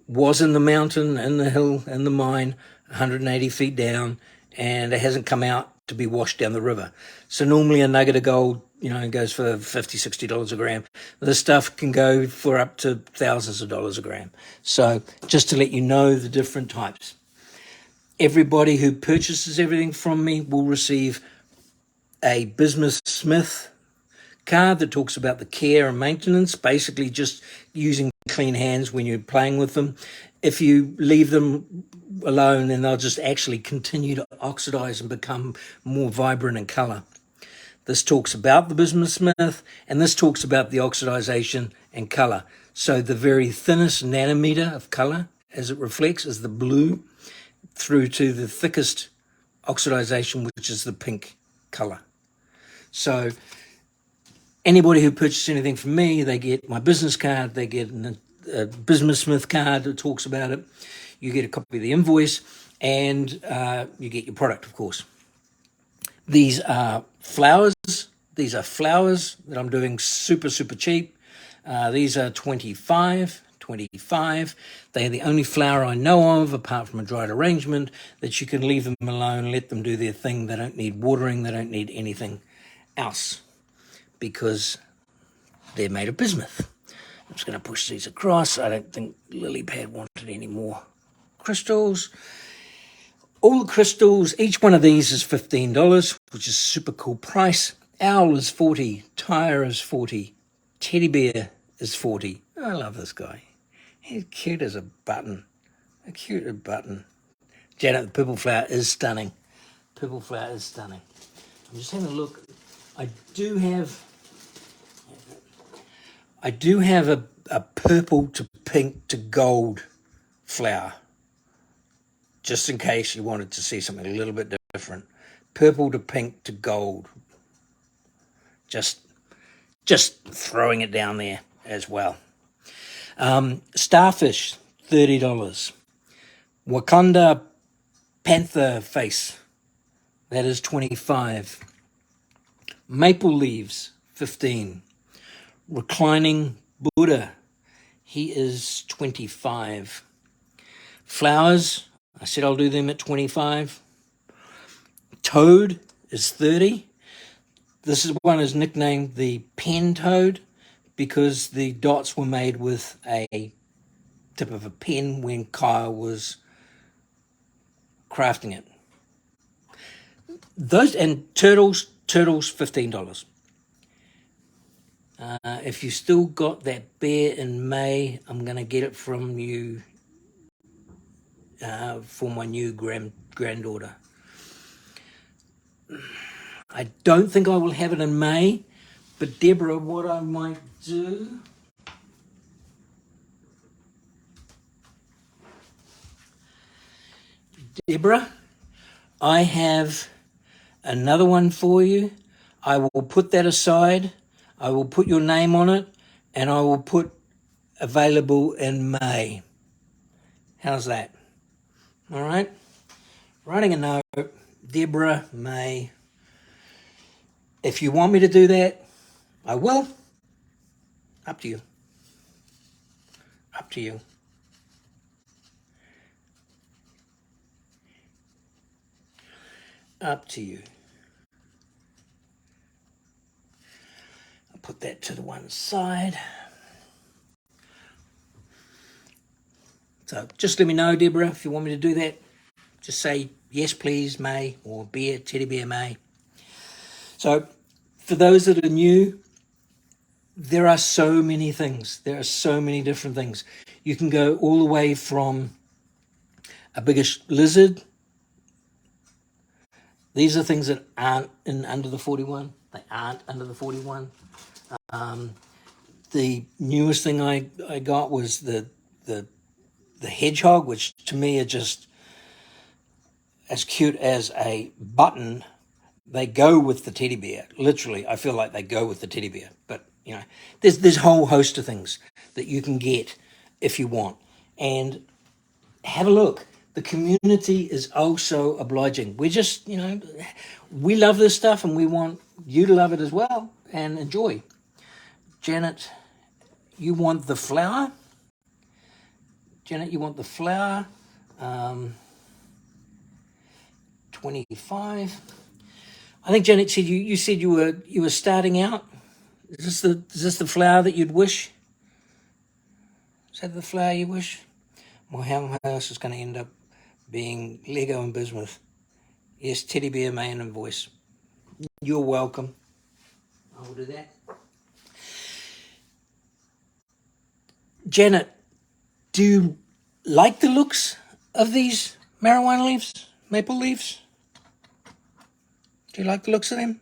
Speaker 1: was in the mountain, in the hill, in the mine, 180 feet down, and it hasn't come out to be washed down the river. So normally a nugget of gold, goes for $50, $60 a gram. This stuff can go for up to thousands of dollars a gram. So just to let you know the different types. Everybody who purchases everything from me will receive a Bismuth Smith card that talks about the care and maintenance, basically just using clean hands when you're playing with them. If you leave them alone, then they'll just actually continue to oxidize and become more vibrant in color. This talks about the Bismuth Smith, and this talks about the oxidization and color. So the very thinnest nanometer of color, as it reflects, is the blue, through to the thickest oxidization, which is the pink color. So anybody who purchases anything from me, they get my business card, they get a Bismuth Smith card that talks about it, you get a copy of the invoice, and you get your product, of course. These are flowers. These are flowers that I'm doing super, super cheap. These are 25. They are the only flower I know of, apart from a dried arrangement, that you can leave them alone, let them do their thing. They don't need watering. They don't need anything else because they're made of bismuth. I'm just going to push these across. I don't think Lily Pad wanted any more crystals. All the crystals, each one of these is $15, which is a super cool price. Owl is $40, Tyre is $40, Teddy Bear is $40. I love this guy. He's cute as a button. A cute button. Janet, the purple flower is stunning. Purple flower is stunning. I'm just having a look. I do have a purple to pink to gold flower, just in case you wanted to see something a little bit different. Purple to pink to gold. Just throwing it down there as well. Starfish, $30. Wakanda panther face, that is $25. Maple leaves, $15. Reclining Buddha, he is $25. Flowers, I said I'll do them at $25. Toad is $30. This one is nicknamed the pen toad because the dots were made with a tip of a pen when Kyle was crafting it. Those and turtles $15. If you still got that bear in May, I'm going to get it from you for my new granddaughter. I don't think I will have it in May, but Deborah, what I might do... Deborah, I have another one for you. I will put that aside. I will put your name on it, and I will put available in May. How's that? All right. Writing a note, Deborah, May. If you want me to do that, I will. Up to you. Up to you. Up to you. I'll put that to the one side. So just let me know, Deborah, if you want me to do that. Just say, yes, please, May, or bear, teddy bear, May. So for those that are new, there are so many things. There are so many different things. You can go all the way from a biggish lizard. These are things that aren't under the 41. They aren't under the 41. The newest thing I got was the hedgehog, which to me are just as cute as a button. They go with the teddy bear. Literally, I feel like they go with the teddy bear. But, you know, there's a whole host of things that you can get if you want. And have a look. The community is also obliging. We're just, you know, we love this stuff and we want you to love it as well and enjoy. Janet, you want the flower? Janet, you want the flower? 25. I think Janet said you said you were starting out. Is this the flower that you'd wish? Is that the flower you wish? My house is going to end up being Lego and bismuth. Yes, teddy bear, man, and voice. You're welcome. I will do that. Janet, do you like the looks of these marijuana leaves, maple leaves? Do you like the looks of them?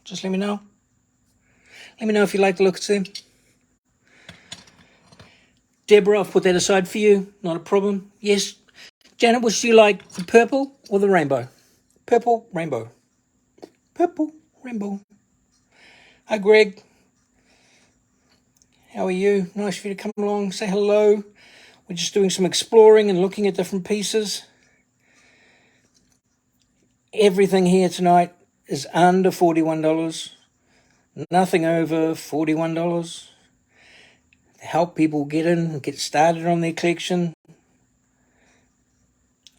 Speaker 1: Just let me know. Let me know if you like the looks of them. Deborah, I've put that aside for you. Not a problem. Yes. Janet, would you like the purple or the rainbow? Purple, rainbow. Purple, rainbow. Hi, Greg. How are you? Nice for you to come along, say hello. We're just doing some exploring and looking at different pieces. Everything here tonight is under $41. Nothing over $41. To help people get in and get started on their collection.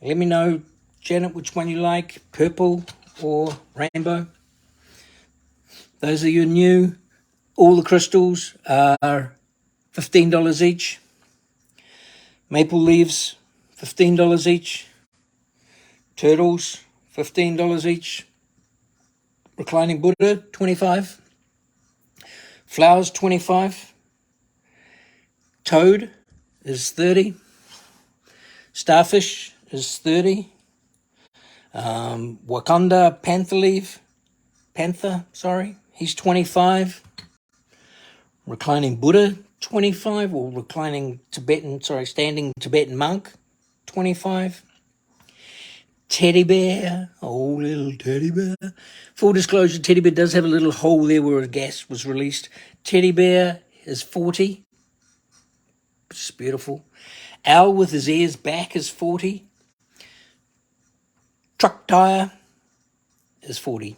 Speaker 1: Let me know, Janet, which one you like, purple or rainbow. Those of you new, all the crystals are $15 each. Maple leaves, $15 each. Turtles, $15 each. Reclining Buddha, $25. Flowers, $25. Toad is $30. Starfish is $30. Wakanda Panther, he's $25. Reclining Buddha, $25, or standing Tibetan monk, $25. Teddy bear, oh, little teddy bear. Full disclosure, teddy bear does have a little hole there where a gas was released. Teddy bear is $40. It's beautiful. Owl with his ears back is $40. Truck tire is $40.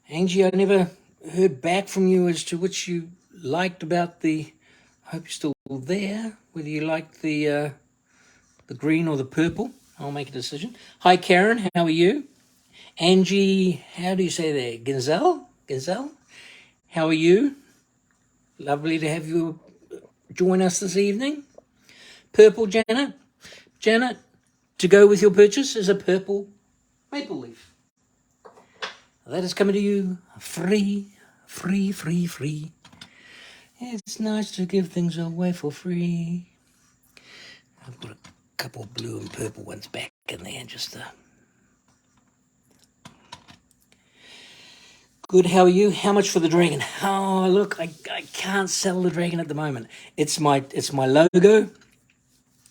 Speaker 1: Angie, I never heard back from you as to which you liked about the. I hope you're still there. Whether you like the green or the purple, I'll make a decision. Hi, Karen. How are you? Angie, how do you say that? Ginzel. How are you? Lovely to have you join us this evening. Purple, Janet. Janet, to go with your purchase is a purple maple leaf. That is coming to you free. It's nice to give things away for free. I've got a couple of blue and purple ones back in there just Good, how are you? How much for the dragon? Oh, look, I can't sell the dragon at the moment. It's my logo,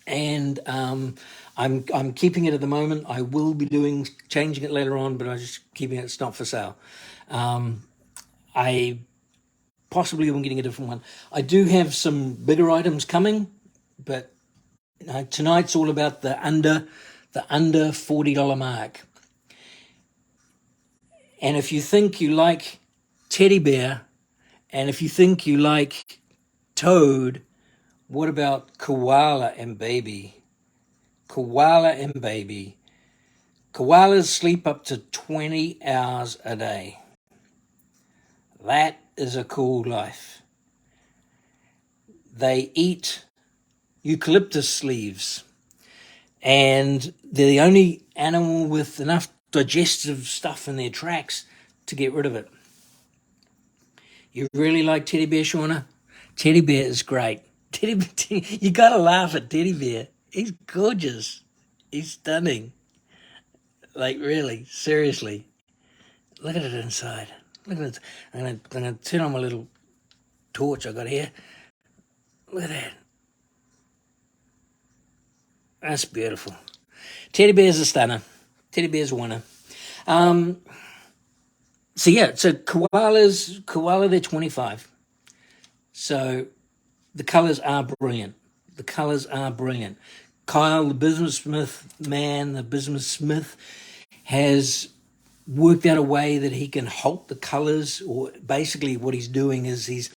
Speaker 1: and I'm keeping it at the moment. I will be changing it later on, but I'm just keeping it. It's not for sale. I possibly am getting a different one. I do have some bigger items coming, but tonight's all about the under $40 mark. And if you think you like teddy bear, and if you think you like toad, what about koala and baby? Koala and baby. Koalas sleep up to 20 hours a day. That is a cool life. They eat eucalyptus leaves, and they're the only animal with enough digestive stuff in their tracks to get rid of it. You really like teddy bear, Shauna? Teddy bear is great. You gotta laugh at teddy bear. He's gorgeous. He's stunning. Like, really, seriously. Look at it inside. Look at it. I'm gonna turn on my little torch I got here. Look at that. That's beautiful. Teddy bear's a stunner. Teddy bear's a winner. So yeah, so koala, they're 25. So the colors are brilliant. The colors are brilliant. Kyle, the businessmith, has worked out a way that he can halt the colors, or basically what he's doing is he's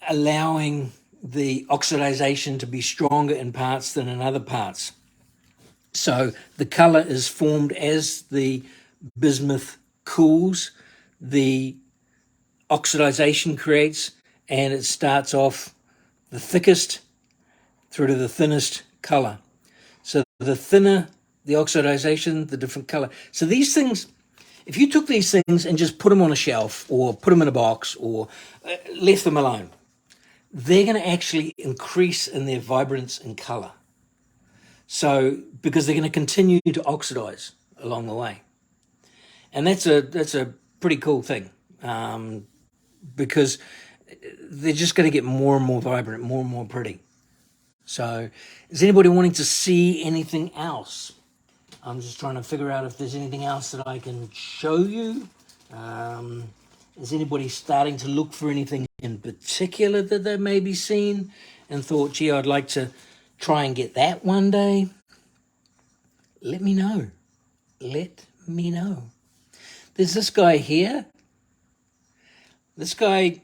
Speaker 1: allowing the oxidization to be stronger in parts than in other parts. So the color is formed as the bismuth cools, the oxidization creates, and it starts off the thickest through to the thinnest color. So the thinner the oxidization, the different color. So these things, if you took these things and just put them on a shelf or put them in a box or left them alone, they're going to actually increase in their vibrance and color. So because they're going to continue to oxidize along the way. And that's a pretty cool thing, because they're just going to get more and more vibrant, more and more pretty. So is anybody wanting to see anything else? I'm just trying to figure out if there's anything else that I can show you. Is anybody starting to look for anything in particular that they may be seen and thought, gee, I'd like to try and get that one day? Let me know. Let me know. There's this guy here. This guy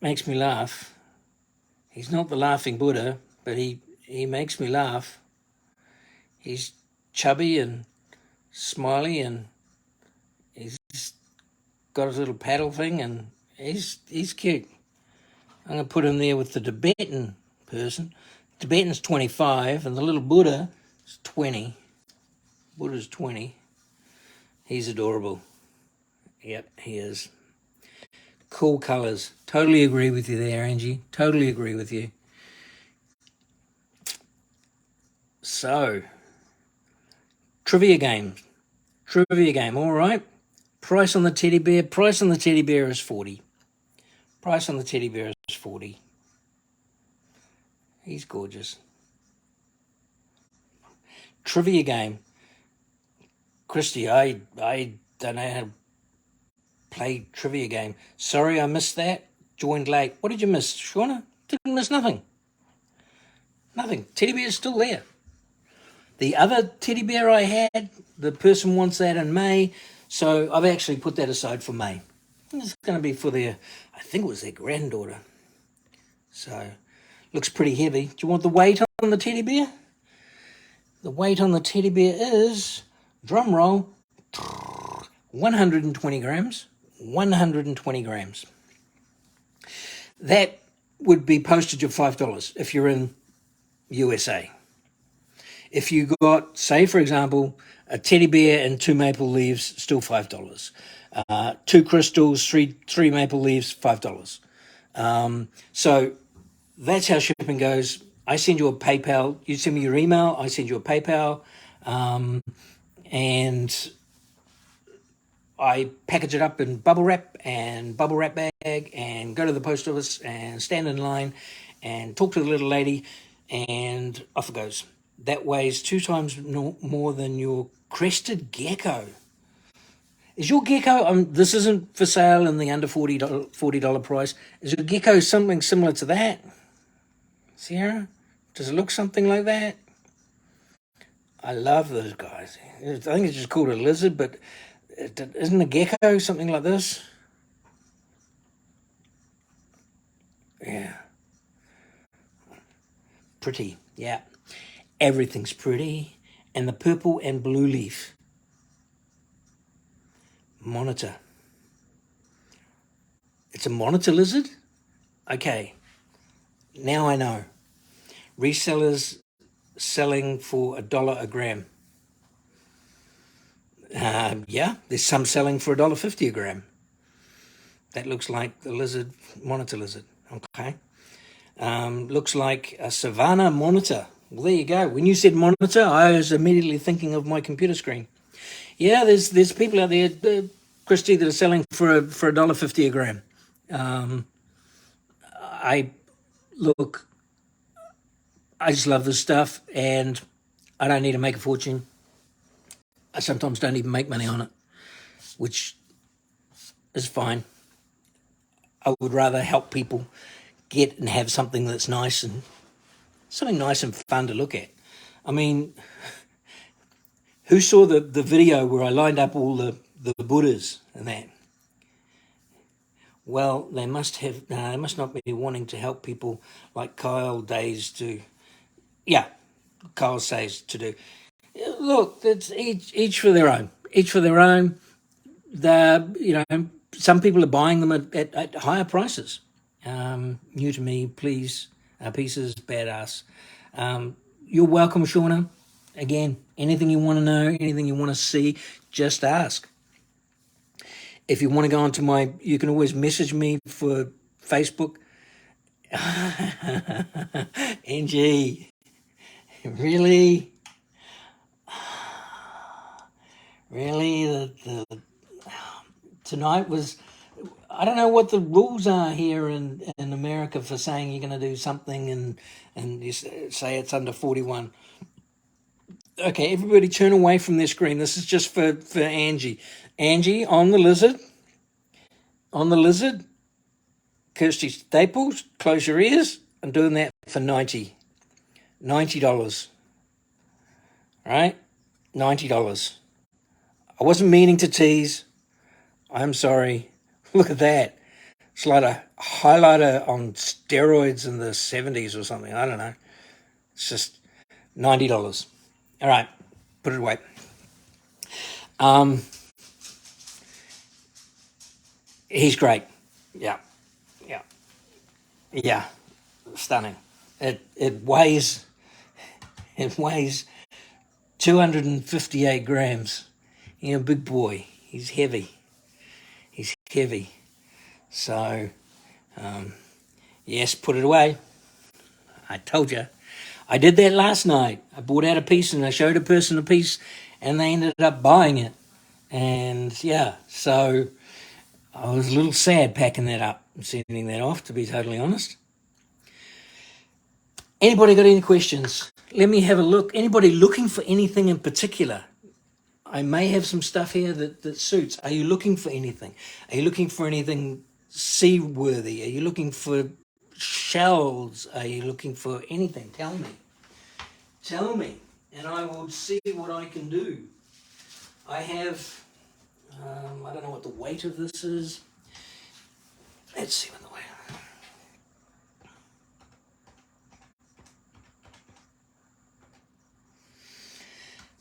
Speaker 1: makes me laugh. He's not the laughing Buddha, but he makes me laugh. He's chubby and smiley, and he's got his little paddle thing, and he's cute. I'm going to put him there with the Tibetan person. Tibetan's 25, and the little Buddha is 20. Buddha's 20. He's adorable. Yep, he is. Cool colors. Totally agree with you there, Angie. Totally agree with you. So, trivia game. All right. Price on the teddy bear. Price on the teddy bear is 40. Price on the teddy bear is 40. He's gorgeous. Trivia game. Christy, I don't know how to play trivia game. Sorry, I missed that. Joined late. What did you miss, Shauna? Didn't miss nothing. Nothing. Teddy bear's still there. The other teddy bear I had, the person wants that in May, so I've actually put that aside for May. It's going to be for their, I think it was their granddaughter. So, looks pretty heavy. Do you want the weight on the teddy bear? The weight on the teddy bear is, drum roll, 120 grams. 120 grams. That would be postage of $5 if you're in USA. If you got, say, for example, a teddy bear and 2 maple leaves, still $5. 2 crystals, three maple leaves, $5. So that's how shipping goes. I send you a PayPal. You send me your email. I send you a PayPal. And I package it up in bubble wrap bag and go to the post office and stand in line and talk to the little lady, and off it goes. That weighs 2 times more than your crested gecko. Is your gecko, this isn't for sale in the under $40 price, is your gecko something similar to that? Sierra, does it look something like that? I love those guys. I think it's just called a lizard, but isn't a gecko something like this? Yeah. Pretty, yeah. Everything's pretty. And the purple and blue leaf. Monitor. It's a monitor lizard? Okay. Now I know. Resellers selling for $1 a gram. Yeah, there's some selling for $1.50 a gram. That looks like the lizard, monitor lizard. Okay. Looks like a Savannah monitor. Well, there you go. When you said monitor, I was immediately thinking of my computer screen. Yeah, there's people out there, Christy, that are selling for $1.50 a gram. I look, I just love this stuff, and I don't need to make a fortune. I sometimes don't even make money on it, which is fine. I would rather help people get and have something that's nice and fun to look at. I mean, who saw the video where I lined up all the Buddhas and that? Well, they must not be wanting to help people like Kyle Days to, yeah, Kyle says to do. Look, it's each for their own. Each for their own. Some people are buying them at higher prices. New to me, please, pieces, badass. You're welcome, Shauna. Again, anything you want to know, anything you want to see, just ask. If you want to go onto you can always message me for Facebook. NG, really? Really? Tonight was, I don't know what the rules are here in America for saying you're going to do something and you say it's under 41. Okay, everybody turn away from their screen. This is just for Angie. Angie, on the lizard. On the lizard. Kirsty Staples, close your ears. I'm doing that for $90. $90. All right? $90. I wasn't meaning to tease. I'm sorry. Look at that. It's like a highlighter on steroids in the 70s or something. I don't know. It's just $90. All right, put it away. He's great. Yeah. Stunning. It weighs 258 grams. Big boy. He's heavy. So, yes, put it away. I told you. I did that last night. I bought out a piece and I showed a person a piece and they ended up buying it. And yeah, so I was a little sad packing that up and sending that off, to be totally honest. Anybody got any questions? Let me have a look. Anybody looking for anything in particular? I may have some stuff here that suits. Are you looking for anything? Are you looking for anything seaworthy? Are you looking for shells? Are you looking for anything? Tell me, and I will see what I can do. I have, I don't know what the weight of this is. Let's see what the weight.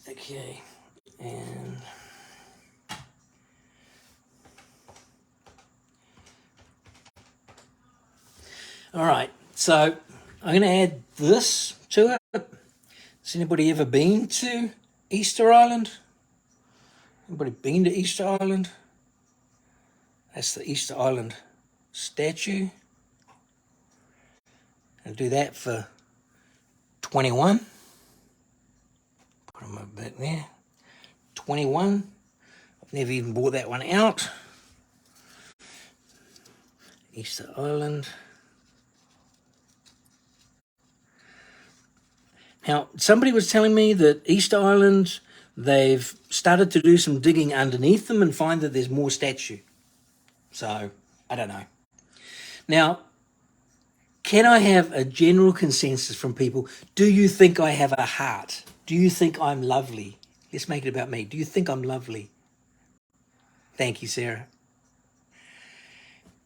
Speaker 1: Okay, and all right, so I'm going to add this to it. Has anybody ever been to Easter Island? Anybody been to Easter Island? That's the Easter Island statue. I'll do that for 21. Put them a bit there. 21. I've never even bought that one out. Easter Island. Now, somebody was telling me that Easter Island, they've started to do some digging underneath them and find that there's more statue. So, I don't know. Now, can I have a general consensus from people? Do you think I have a heart? Do you think I'm lovely? Let's make it about me. Do you think I'm lovely? Thank you, Sarah.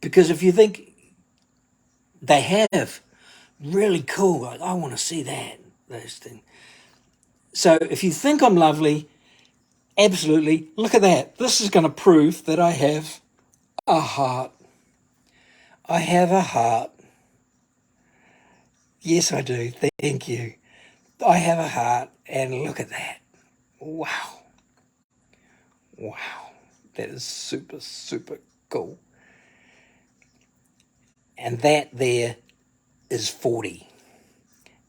Speaker 1: Because if you think they have, really cool, like I want to see that, those things. So if you think I'm lovely, absolutely, look at that. This is going to prove that I have a heart. I have a heart. Yes, I do. Thank you. I have a heart, and look at that. Wow. That is super, super cool. And that there is 40.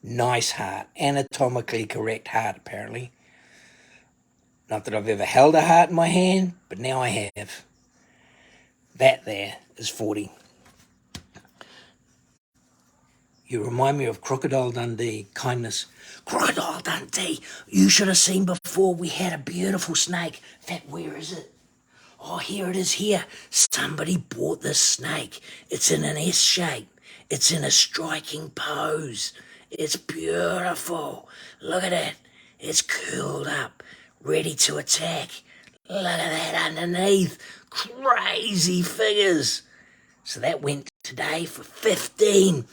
Speaker 1: Nice heart. Anatomically correct heart, apparently. Not that I've ever held a heart in my hand, but now I have. That there is 40. You remind me of Crocodile Dundee, kindness. Crocodile Dundee, you should have seen before. We had a beautiful snake. In fact, where is it? Oh, here it is here. Somebody bought this snake. It's in an S shape. It's in a striking pose. It's beautiful. Look at it. It's curled up, ready to attack. Look at that underneath. Crazy figures. So that went today for 15.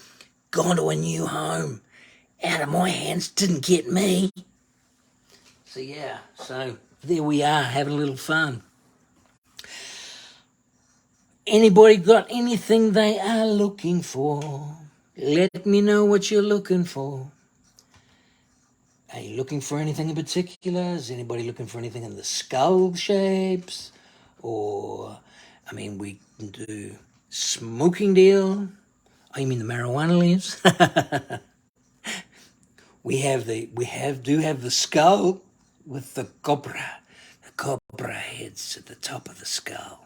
Speaker 1: Gone to a new home. Out of my hands, didn't get me. So yeah, so there we are, having a little fun. Anybody got anything they are looking for? Let me know what you're looking for. Are you looking for anything in particular? Is anybody looking for anything in the skull shapes? Or, I mean, we can do smoking deal. Oh, you mean the marijuana leaves? do have the skull with the cobra heads at the top of the skull.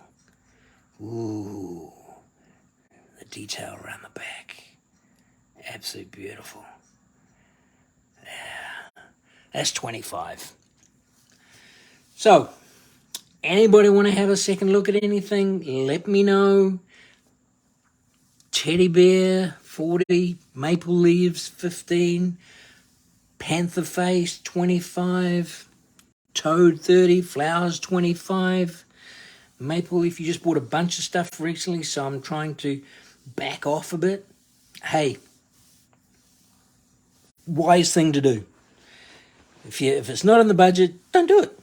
Speaker 1: Ooh, the detail around the back. Absolutely beautiful. Yeah, that's 25. So, anybody want to have a second look at anything? Let me know. Teddy bear, 40. Maple leaves, 15. Panther face, 25. Toad, 30. Flowers, 25. Maple leaf, you just bought a bunch of stuff recently, so I'm trying to back off a bit. Hey, wise thing to do. If it's not in the budget, don't do it.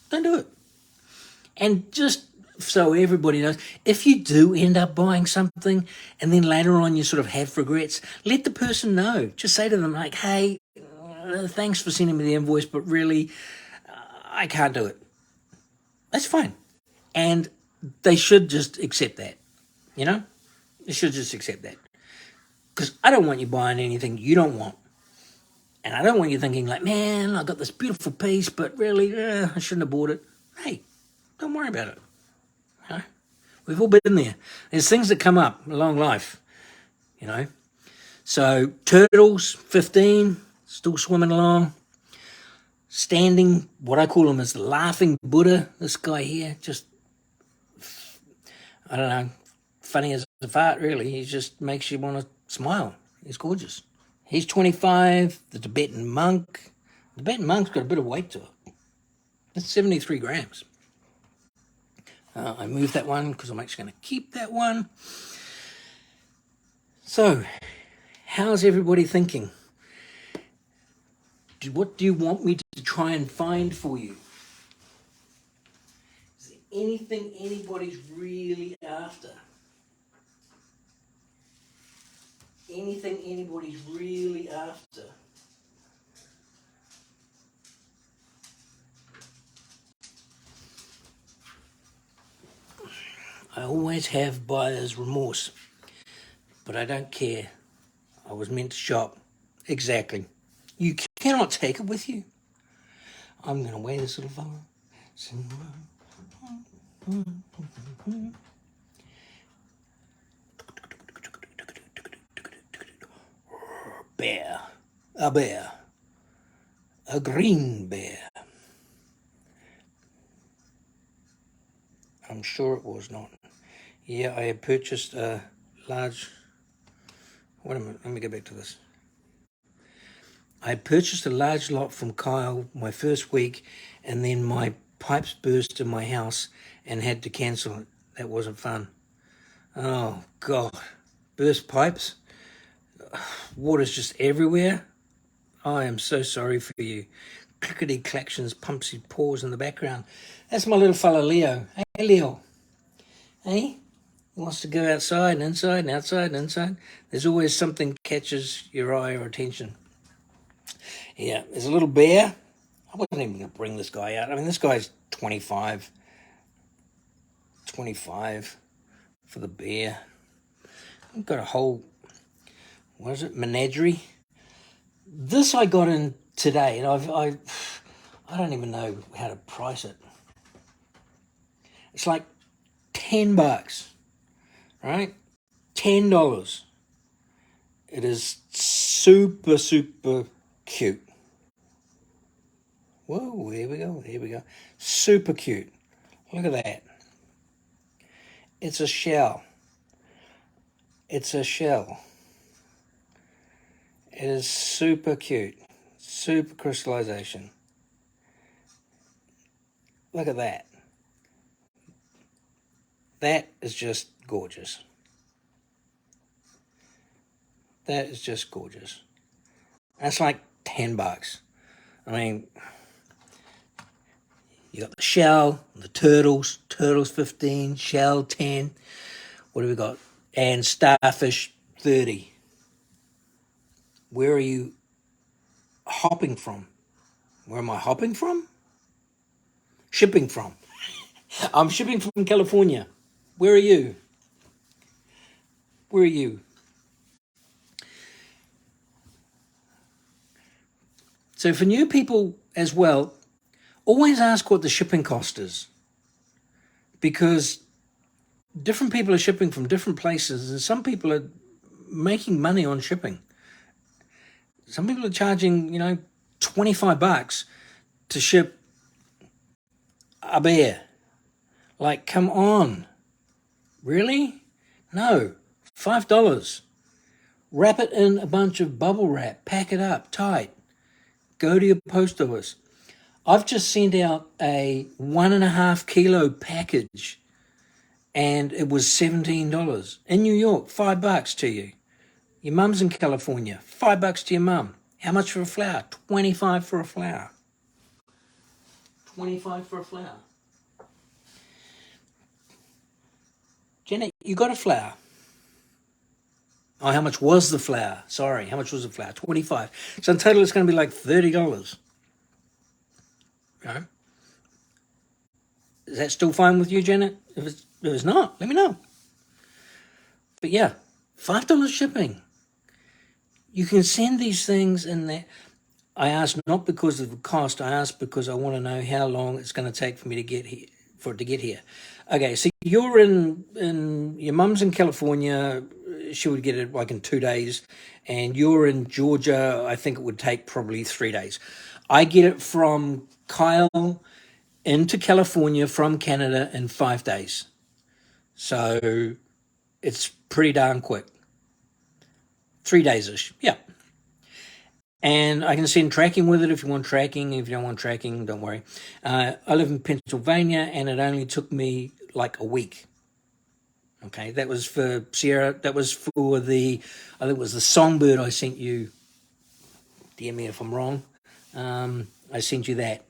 Speaker 1: Don't do it. And just so everybody knows, if you do end up buying something and then later on you sort of have regrets, let the person know. Just say to them like, hey, thanks for sending me the invoice, but really, I can't do it. That's fine. And they should just accept that, you know? They should just accept that. Because I don't want you buying anything you don't want. And I don't want you thinking like, man, I got this beautiful piece, but really, I shouldn't have bought it. Hey, don't worry about it. You know? We've all been there. There's things that come up along life, you know. So turtles, 15, still swimming along. Standing, what I call him is the laughing Buddha. This guy here, just, I don't know, funny as a fart, really. He just makes you want to smile. He's gorgeous. He's 25, the Tibetan monk. The Tibetan monk's got a bit of weight to it. It's 73 grams. I moved that one because I'm actually going to keep that one. So, how's everybody thinking? What do you want me to try and find for you? Is there anything anybody's really after? Anything anybody's really after? I always have buyer's remorse, but I don't care. I was meant to shop. Exactly. You cannot take it with you. I'm going to wear this little fella. Bear. A bear. A green bear. I'm sure it was not. Yeah, I had purchased a large... Wait a minute, let me go back to this. I purchased a large lot from Kyle my first week, and then my pipes burst in my house and had to cancel it. That wasn't fun. Oh, God. Burst pipes? Water's just everywhere. I am so sorry for you. Clickety clactions, pumpsy paws in the background. That's my little fella Leo. Hey, Leo. Hey? He wants to go outside and inside and outside and inside. There's always something catches your eye or attention. Yeah, there's a little bear. I wasn't even going to bring this guy out. I mean, this guy's 25. 25 for the bear. I've got a whole, what is it, menagerie. This I got in today, and I don't even know how to price it. It's like $10, right? $10. It is super, super cute. Whoa, here we go, here we go. Super cute. Look at that. It's a shell. It's a shell. It is super cute. Super crystallization. Look at that. That is just gorgeous. That is just gorgeous. That's like $10. I mean, you got the shell, the turtles 15, shell 10. What have we got? And starfish 30. Where are you hopping from? Where am I hopping from? Shipping from. I'm shipping from California. Where are you? Where are you? So for new people as well, always ask what the shipping cost is, because different people are shipping from different places, and some people are making money on shipping. Some people are charging, $25 to ship a bear. Like, come on. Really? No. $5. Wrap it in a bunch of bubble wrap. Pack it up tight. Go to your post office. I've just sent out a 1.5 kilo package, and it was $17. In New York, $5 to you. Your mum's in California, $5 to your mum. How much for a flower? 25 for a flower. 25 for a flower. Janet, you got a flower? Oh, how much was the flower? Sorry, how much was the flower? 25. So in total, it's going to be like $30. Right? Is that still fine with you, Janet? If it's not, let me know. But yeah, $5 shipping. You can send these things in there. I ask not because of the cost. I ask because I want to know how long it's going to take for me to get here, for it to get here. Okay, so you're in your mum's in California. She would get it like in 2 days, and you're in Georgia. I think it would take probably 3 days. I get it from Kyle into California from Canada in 5 days. So it's pretty darn quick. 3 days-ish, yeah. And I can send tracking with it if you want tracking. If you don't want tracking, don't worry. I live in Pennsylvania, and it only took me like a week. Okay, that was for Sierra. That was for I think it was the songbird I sent you. Dear me if I'm wrong. I sent you that.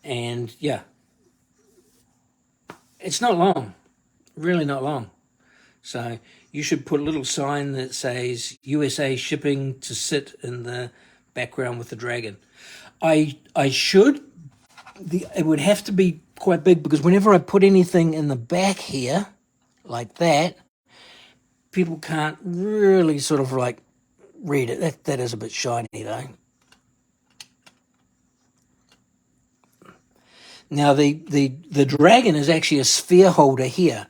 Speaker 1: And yeah, it's not long, really not long. So you should put a little sign that says USA shipping to sit in the background with the dragon. I should. It would have to be quite big, because whenever I put anything in the back here, like that, people can't really sort of like read it. That is a bit shiny though. Now the dragon is actually a sphere holder here.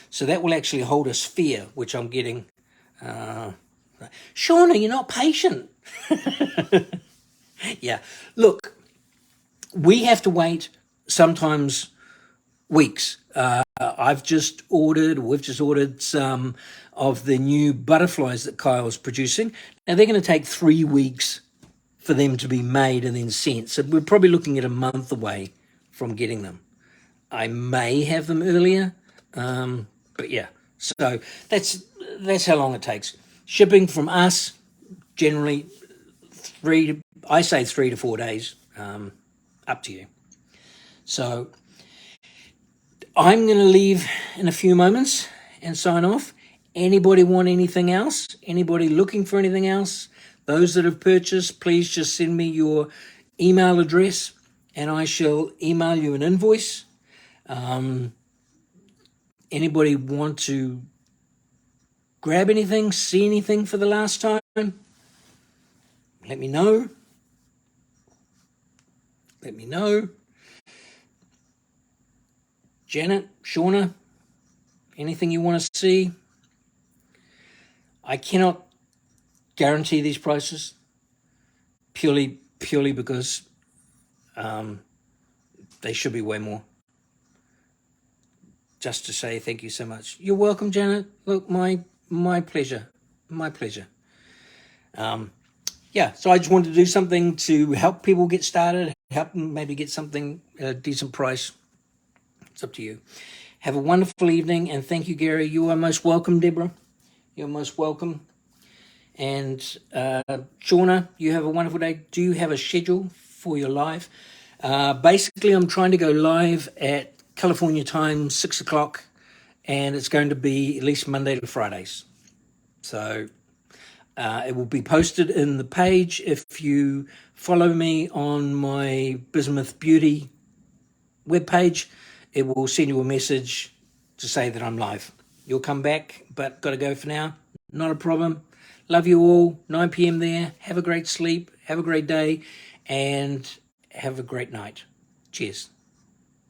Speaker 1: So that will actually hold a sphere, which I'm getting. Shauna, you're not patient. Yeah. Look, we have to wait sometimes weeks. We've just ordered some of the new butterflies that Kyle's producing. Now they're going to take 3 weeks for them to be made and then sent. So we're probably looking at a month away from getting them. I may have them earlier, but yeah. So that's how long it takes. Shipping from us, generally 3 to 4 days, up to you. So I'm going to leave in a few moments and sign off. Anybody want anything else? Anybody looking for anything else? Those that have purchased, please just send me your email address and I shall email you an invoice. Anybody want to grab anything, see anything for the last time? Let me know. Let me know. Janet, Shauna, anything you want to see? I cannot guarantee these prices purely because they should be way more. Just to say thank you so much. You're welcome, Janet. Look, my pleasure. My pleasure. Yeah, so I just wanted to do something to help people get started, help them maybe get something at a decent price. It's up to you. Have a wonderful evening, and thank you, Gary. You are most welcome, Deborah. You're most welcome. And Shauna, you have a wonderful day. Do you have a schedule for your live? Basically, I'm trying to go live at California time, 6 o'clock, and it's going to be at least Monday to Fridays. So it will be posted in the page. If you follow me on my Bismuth Beauty webpage, it will send you a message to say that I'm live. You'll come back, but got to go for now. Not a problem. Love you all. 9 p.m. there. Have a great sleep. Have a great day. And have a great night. Cheers.